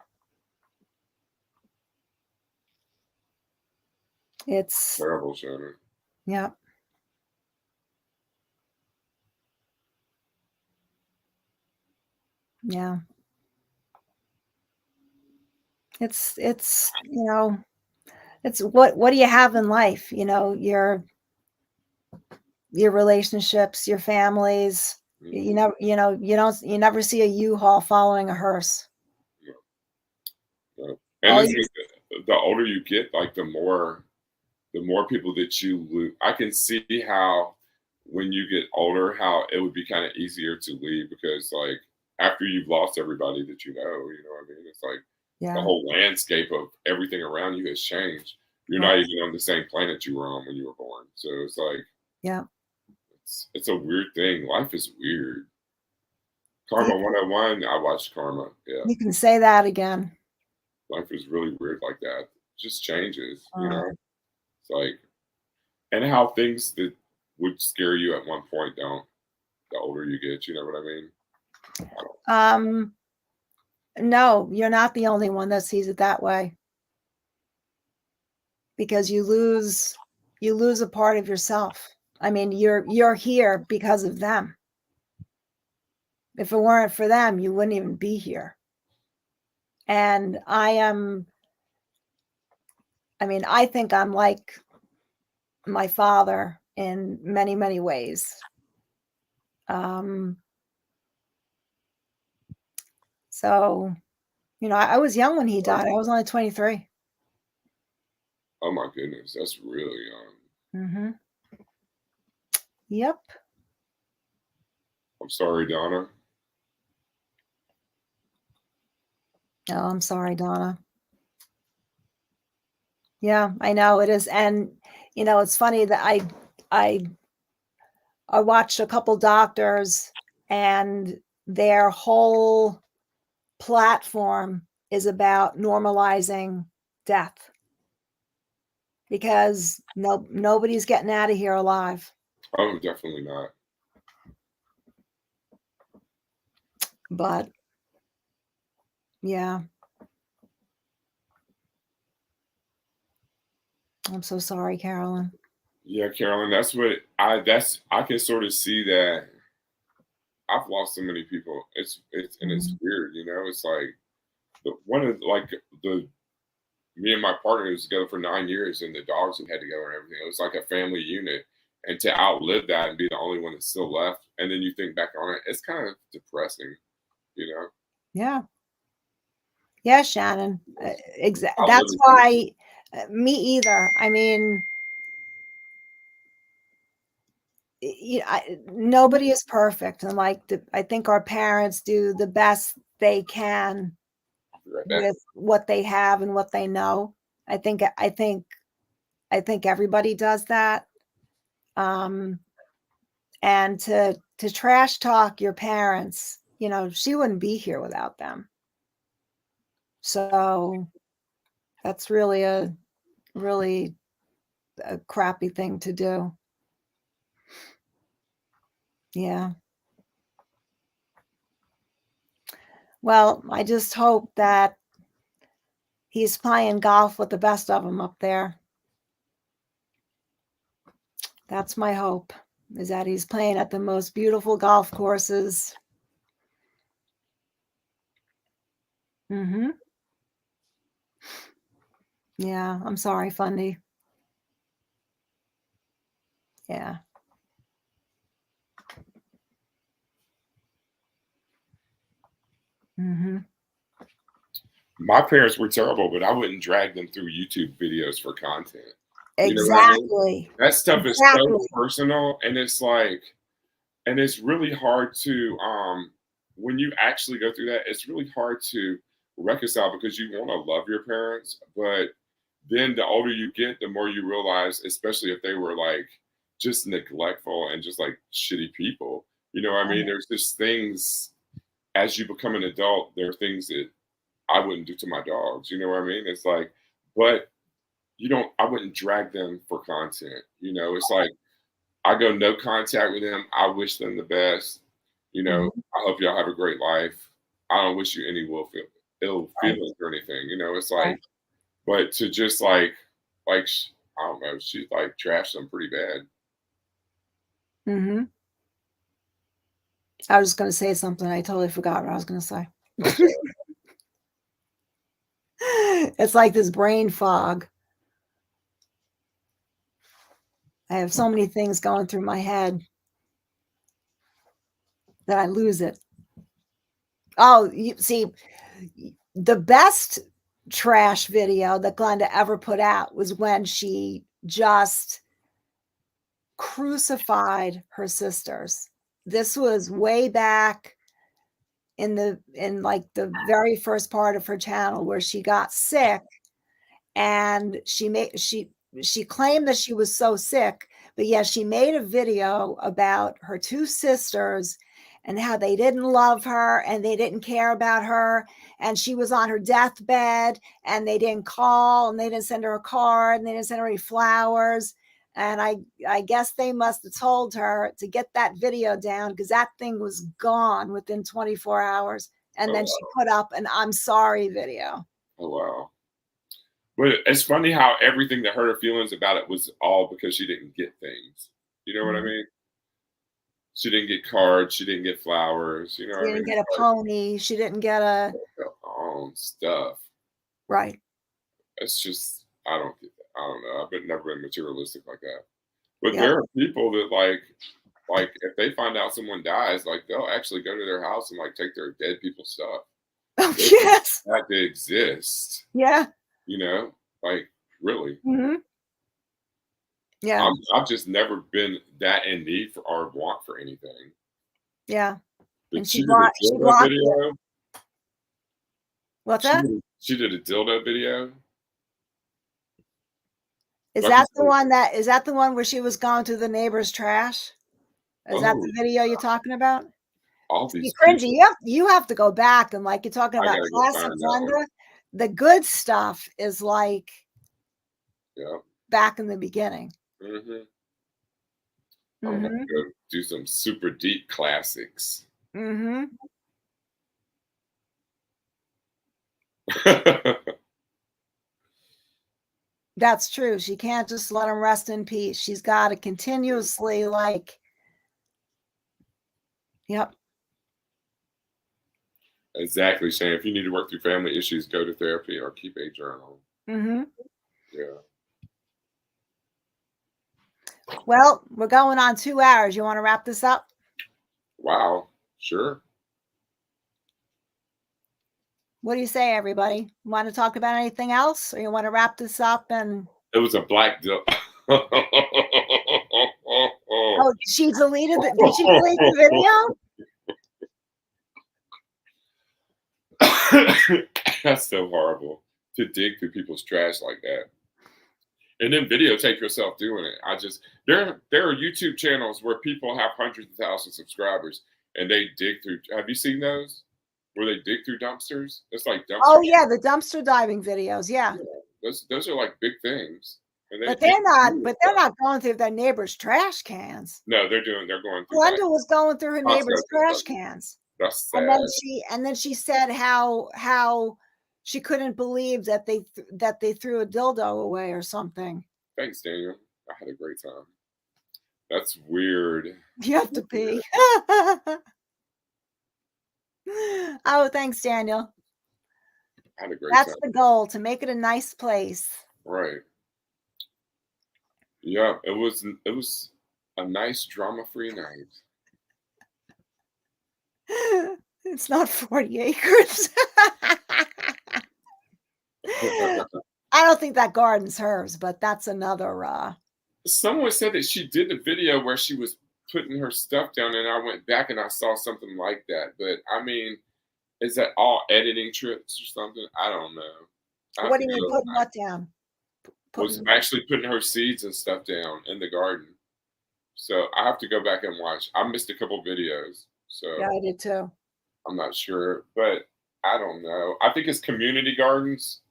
It's Terrible, Shannon. yeah, yeah. It's it's what do you have in life? Your relationships, your families. You Hmm. never, you never see a U-Haul following a hearse. Yeah, yeah. And All it's you, like the older you get, like the more people that you lose. I can see how when you get older, how it would be kind of easier to leave because like after you've lost everybody that you know what I mean? It's like the yeah, whole landscape of everything around you has changed. You're right, not even on the same planet you were on when you were born. So it's like yeah, it's a weird thing. Life is weird. yeah. Karma 101, I watched Karma. Yeah. You can say that again. Life is really weird like that. It just changes. Uh, It's like and how things that would scare you at one point don't the older you get, you know what I mean? I don't um, no, you're not the only one that sees it that way because you lose a part of yourself. I mean, you're here because of them. If it weren't for them, you wouldn't even be here. And I mean, I think I'm like my father in many, many ways. Um, so, I was young when he died. I was only 23. Oh my goodness, that's really young. Mm-hmm. Yep. I'm sorry, Donna. Oh, I'm sorry, Donna. Yeah, I know it is. And, it's funny that I I watched a couple doctors and their whole platform is about normalizing death because nobody's getting out of here alive. Oh, definitely not. But yeah, I'm so sorry, Carolyn. Yeah, Carolyn, I can sort of see that. I've lost so many people. It's Mhm. weird, It's like one of like the me and my partner was together for 9 years, and the dogs had together and everything. It was like a family unit, and to outlive that and be the only one that's still left, and then you think back on it, it's kind of depressing, you know. Yeah. Yeah, Shannon. That's Outliving people. why me either. I mean, nobody is perfect, and like I think our parents do the best they can Be right back. with what they have and what they know. I think everybody does that. Um, and to trash talk your parents, she wouldn't be here without them. So that's really a crappy thing to do. Yeah. Well, I just hope that he's playing golf with the best of them up there. That's my hope, is that he's playing at the most beautiful golf courses. Mm-hmm. Yeah, I'm sorry, Fundy. Yeah. Mm-hmm. My parents were terrible, but I wouldn't drag them through YouTube videos for content. You know what I mean? Exactly. That stuff is so Exactly. personal, and it's like, and it's really hard to when you actually go through that, it's really hard to reconcile because you want to love your parents, but then the older you get, the more you realize, especially if they were like just neglectful and just like shitty people. You know what I mean? There's just things as you become an adult, there are things that I wouldn't do to my dogs. You know what I mean? It's like, but I wouldn't drag them for content. It's like I go no contact with them. I wish them the best. Mhm. I hope y'all have a great life. I don't wish you any ill Right, feelings or anything. It's right. like, but to just I don't know, she like trashed them pretty bad. Mhm. I was just gonna say something. I totally forgot what I was gonna say. I'm sorry. It's like this brain fog. I have so many things going through my head that I lose it. Oh, you see, the best trash video that Glenda ever put out was when she just crucified her sisters. This was way back in like the very first part of her channel where she got sick and she claimed that she was so sick, but yeah, she made a video about her two sisters and how they didn't love her and they didn't care about her, and she was on her deathbed and they didn't call and they didn't send her a card and they didn't send her any flowers. And I guess they must have told her to get that video down because that thing was gone within 24 hours. And Oh then she wow. put up an I'm sorry video. Oh wow. But it's funny how everything that hurt her feelings about it was all because she didn't get things. You know what I Mhm. mean? She didn't get cards. She didn't get flowers. You know She what I didn't mean? get It's a pony. She didn't get a like her own stuff. right. It's just. I don't get that. I don't know. I've never been materialistic like that. But Yep. there are people that like if they find out someone dies, like they'll actually go to their house and like take their dead people's stuff. Oh, They yes. that they exist, Yeah. you know? Like really. Hmm. Yeah. I've just never been that in need for or want for anything. Yeah. But And she did a she dildo brought the, video. what's that? She did a dildo video. Is Like I that the said, one where she was going through the neighbor's trash? Is that oh, the video you're talking about? all See, these cringy. people. You have to go back and like you're talking I about gotta go classic find that one. Glenda. The good stuff is like Yeah. back in the beginning. Hmm. I'm gonna have Hmm. to go do some super deep classics. Hmm. That's true. She can't just let him rest in peace. She's got to continuously like, yep. Exactly, Shane. If you need to work through family issues, go to therapy or keep a journal. Hmm. Yeah. Well, we're going on 2 hours. You want to wrap this up? Wow. Sure. What do you say, everybody? Want to talk about anything else, or you want to wrap this up? And It was a black dildo. oh, she deleted the. Did she delete the video? That's so horrible to dig through people's trash like that. And then videotape yourself doing it. There are YouTube channels where people have hundreds of thousands of subscribers and they dig through. Have you seen those? Where they dig through dumpsters? It's like Oh dumpster. yeah, the dumpster diving videos. Yeah, Yeah, those are like big things, and they but dig they're not. through But they're stuff. not going through their neighbor's trash cans. No, they're going through like Glenda was going through her Costco's neighbor's and stuff. trash cans, That's and sad. then she said how she couldn't believe that they threw a dildo away or something. Thanks, Daniel. I had a great time. That's weird. You have to pee. Oh, thanks, Daniel. I had a great That's time. the goal, to make it a nice place. Right. Yeah, it was a nice drama-free night. It's not 40 acres. I don't think that garden's hers, but that's another Someone said that she did the video where she was putting her stuff down, and I went back and I saw something like that. But I mean, is that all editing tricks or something? I don't know. I have what to do you mean go. putting what down? Was Putting actually putting her seeds and stuff down in the garden. So I have to go back and watch. I missed a couple videos, Yeah, so I did too. I'm not sure. But I don't know. I think it's community gardens.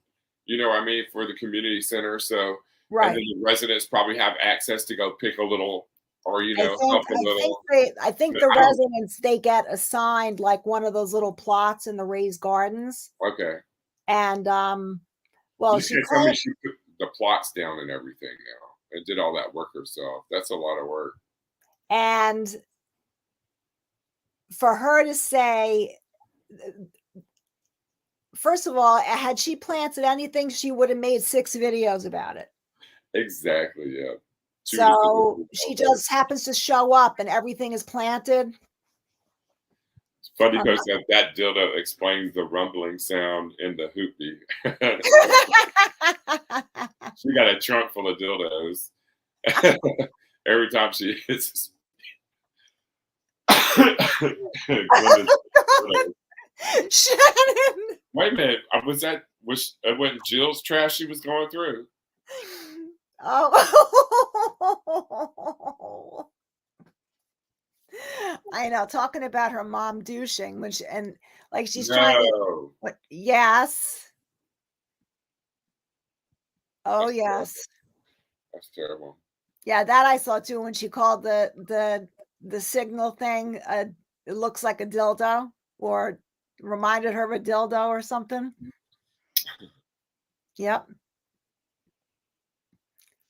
You know what I mean, for the community center. So and then Right. the residents probably have access to go pick a little or I think help a I think little. they I think But the I don't. residents, they get assigned like one of those little plots in the raised gardens. Okay. And well, You she can't tell me claimed, she put the plots down and everything now and did all that work herself. That's a lot of work. and for her to say, first of all, had she planted anything, she would have made 6 videos about it. Exactly. Yeah. She would have did So it she all day. just happens to show up and everything is planted. It's funny because that dildo explains the rumbling sound in the hoopty. She got a trunk full of dildos. Every time she hits. Glenda's dildos. Shannon. Wait a minute. Was it wasn't Jill's trash she was going through? Oh. I know, talking about her mom douching when she, and like she's trying to, No. what, yes. Oh That's terrible. yes. That's terrible. Yeah, that I saw too when she called the signal thing, it looks like a dildo, or reminded her of a dildo or something. Yep,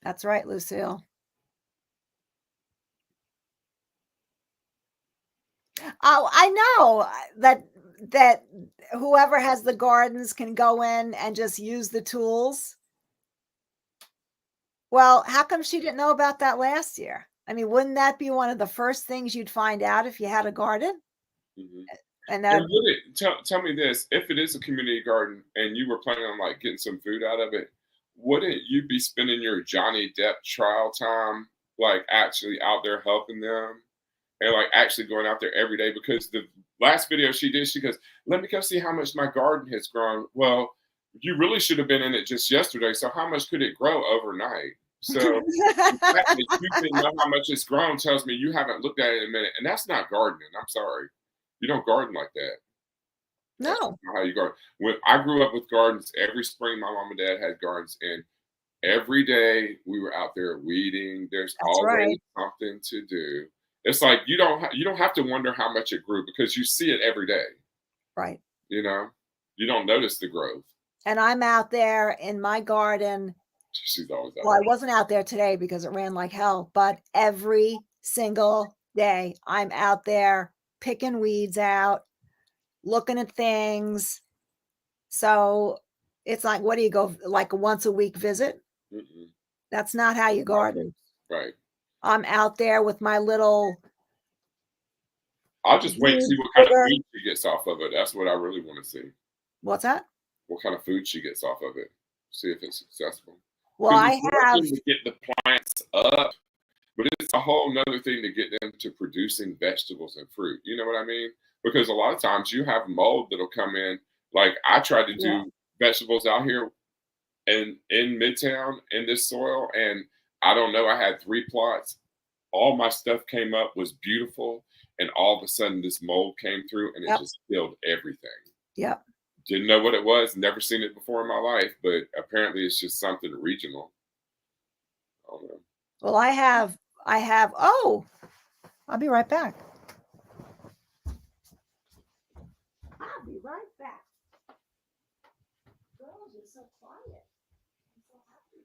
that's right, Lucille. Oh, I know that whoever has the gardens can go in and just use the tools. Well, how come she didn't know about that last year? I mean, wouldn't that be one of the first things you'd find out if you had a garden? Mhm. And And would it tell me this, if it is a community garden and you were planning on, like, getting some food out of it, wouldn't you be spending your Johnny Depp trial time, like, actually out there helping them and, like, actually going out there every day? Because the last video she did, she goes, "Let me go see how much my garden has grown." Well, you really should have been in it just yesterday, so how much could it grow overnight? So, the fact that you didn't know how much it's grown tells me you haven't looked at it in a minute, and that's not gardening, I'm sorry. You don't garden like that. That's No, not how you garden. When I grew up with gardens, every spring my mom and dad had gardens, and every day we were out there weeding. There's that's always right. something to do. It's like you don't have to wonder how much it grew because you see it every day. Right. You know, you don't notice the growth. And I'm out there in my garden. She's always out Well, I there. wasn't out there today because it ran like hell, but every single day I'm out there picking weeds out, looking at things. So it's like, what do you go like a once a week visit? Mm-mm. That's not how you garden. Right. I'm out there with my little I'll just wait and weed see what kind of digger. food she gets off of it. That's what I really want to see. What's that? What kind of food she gets off of it. See if it's successful. Well, Because I it's one have, thing to get the plants up, but it's a whole nother thing to get them to producing vegetables and fruit. You know what I mean? Because a lot of times you have mold that'll come in. Like I tried to yeah, do vegetables out here in Midtown in this soil, and I don't know. I had 3 plots. All my stuff came up was beautiful, and all of a sudden this mold came through, and it yep, just killed everything. yep. Didn't know what it was. Never seen it before in my life, but apparently it's just something regional. I don't know. Well, oh, I'll be right back. I'll be right back. Girls, you're so quiet. I'm so happy.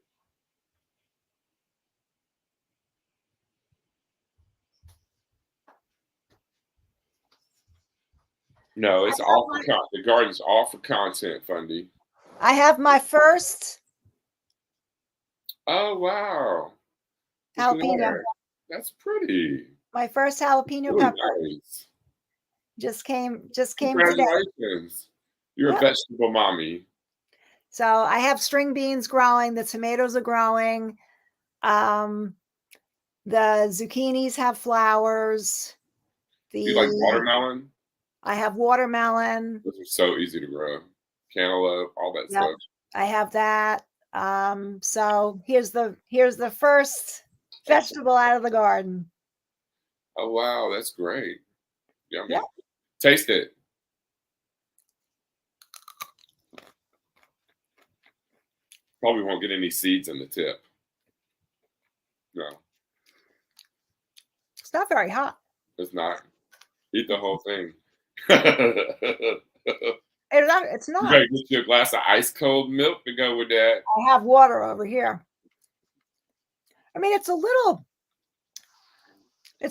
No, I it's have all for my the garden's all for content, Fundy. I have my first Oh wow! Look at jalapeno. that. That's pretty. My first jalapeno Really pepper nice. just came today. Congratulations. You're a Yep. vegetable mommy. So I have string beans growing, the tomatoes are growing, um, the zucchinis have flowers, Do you like the watermelon? I have watermelon. Those are so easy to grow. Cantaloupe, all that Yep, stuff. I have that. So here's the first That's vegetable out of the garden. oh wow, that's great. Yep. Yummy. Taste it. Probably won't get any seeds in the tip. No, It's not very hot. it's not. Eat the whole thing. You It's not. better get you a glass of ice cold milk to go with that. I have water over here. I mean, it's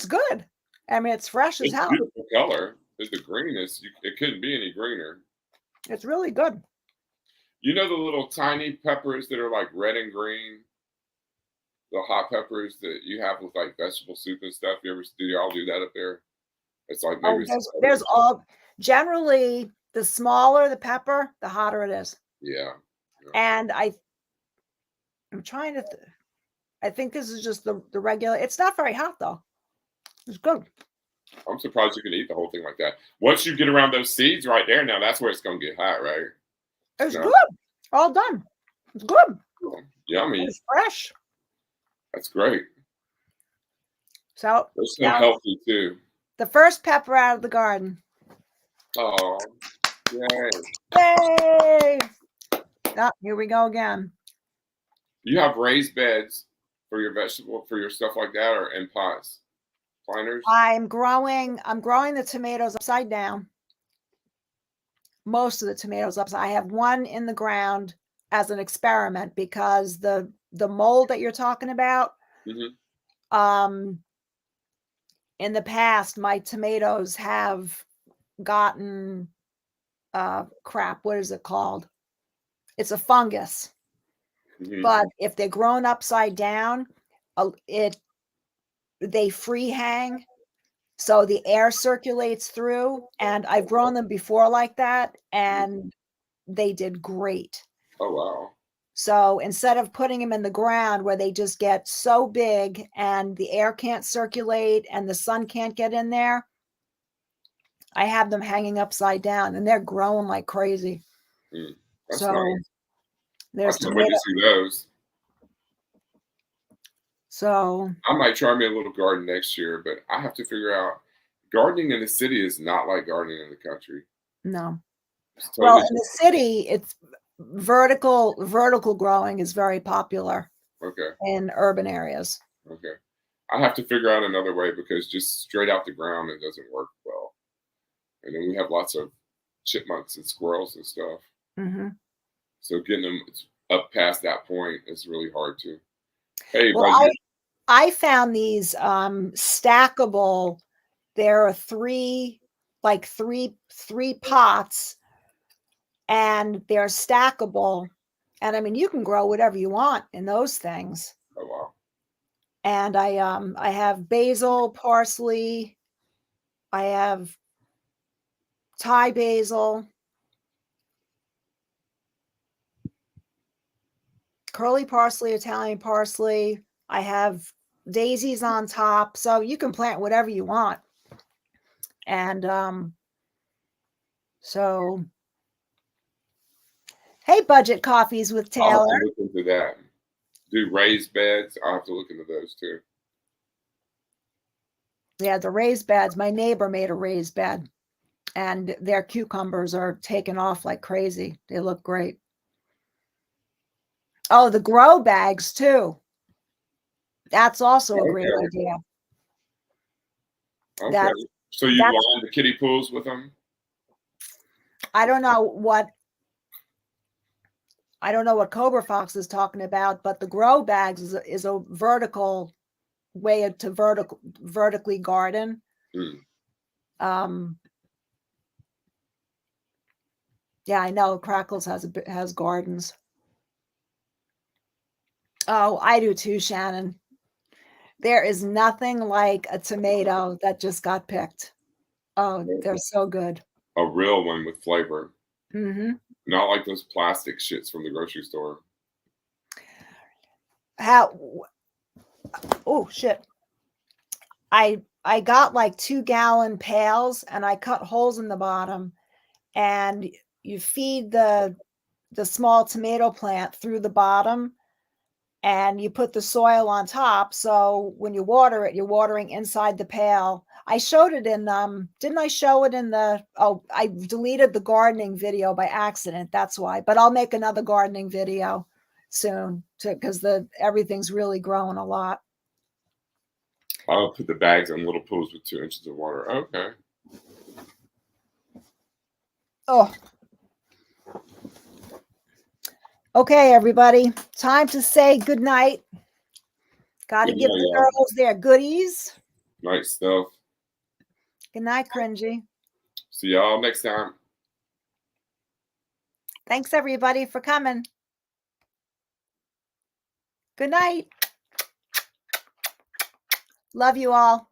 good. I mean, it's fresh as It's hell. beautiful color. It's the greenest. It couldn't be any greener. It's really good. You know the little tiny peppers that are like red and green, the hot peppers that you have with like vegetable soup and stuff. Do y'all do that up there? It's like maybe Oh, it's there's all generally the smaller the pepper, the hotter it is. yeah. Yeah. And I'm trying to I think this is just the regular. It's not very hot though. It's good. I'm surprised you can eat the whole thing like that. Once you get around those seeds right there, now that's where it's gonna get hot, right? It's No. good. All done. It's good. Yummy. It's fresh. That's great. So Those so now healthy too. the first pepper out of the garden. Oh, yay. Yay! Oh, here we go again. You have raised beds for your vegetable, for your stuff like that, or in pots, planters? I'm growing the tomatoes upside down. Most of the tomatoes upside. I have one in the ground as an experiment because the mold that you're talking about, Hmm. um, in the past, my tomatoes have gotten crap. What is it called? It's a fungus. But if they're grown upside down, they free hang, so the air circulates through. And I've grown them before like that, and they did great. Oh, wow. So instead of putting them in the ground where they just get so big and the air can't circulate and the sun can't get in there, I have them hanging upside down, and they're growing like crazy. That's So nice. there's I can't wait to see those. So I might try me a little garden next year, but I have to figure out gardening in the city is not like gardening in the country. no. It's Well, totally in the city, it's vertical growing is very popular okay. in urban areas. Okay. I have to figure out another way because just straight out the ground it doesn't work well. And then we have lots of chipmunks and squirrels and stuff. Mm-hmm. So getting them up past that point is really hard too. Hey, Well, buddy. I found these stackable. There are three pots, and they're stackable. And I mean, you can grow whatever you want in those things. Oh wow. And I have basil, parsley, I have Thai basil, curly parsley, Italian parsley. I have daisies on top, so you can plant whatever you want. And so hey, budget coffees with I'll have Taylor. to look into that. Do raised beds. I'll have to look into those too. Yeah, the raised beds. My neighbor made a raised bed, and their cucumbers are taking off like crazy. They look great. Oh, the grow bags too. That's also a great idea. Okay. So you line the kiddie pools with them? I don't know what Cobra Fox is talking about, but the grow bags is a vertical way to vertically garden. Yeah, I know Crackles has gardens. Oh, I do too, Shannon. There is nothing like a tomato that just got picked. Oh, they're so good. A real one with flavor. Mm-hmm. Not like those plastic shits from the grocery store. Oh shit. I got like 2-gallon pails, and I cut holes in the bottom, and you feed the small tomato plant through the bottom, and you put the soil on top. So when you water it, you're watering inside the pail. I showed it in didn't I show it in I deleted the gardening video by accident. That's why. But I'll make another gardening video soon because everything's really growing a lot. I'll put the bags in little pools with 2 inches of water. Okay. Oh. Okay, everybody. Time to say good night. Got to give the girls their goodies. Night stuff. Good night, Cringy. See y'all next time. Thanks, everybody, for coming. Good night. Love you all.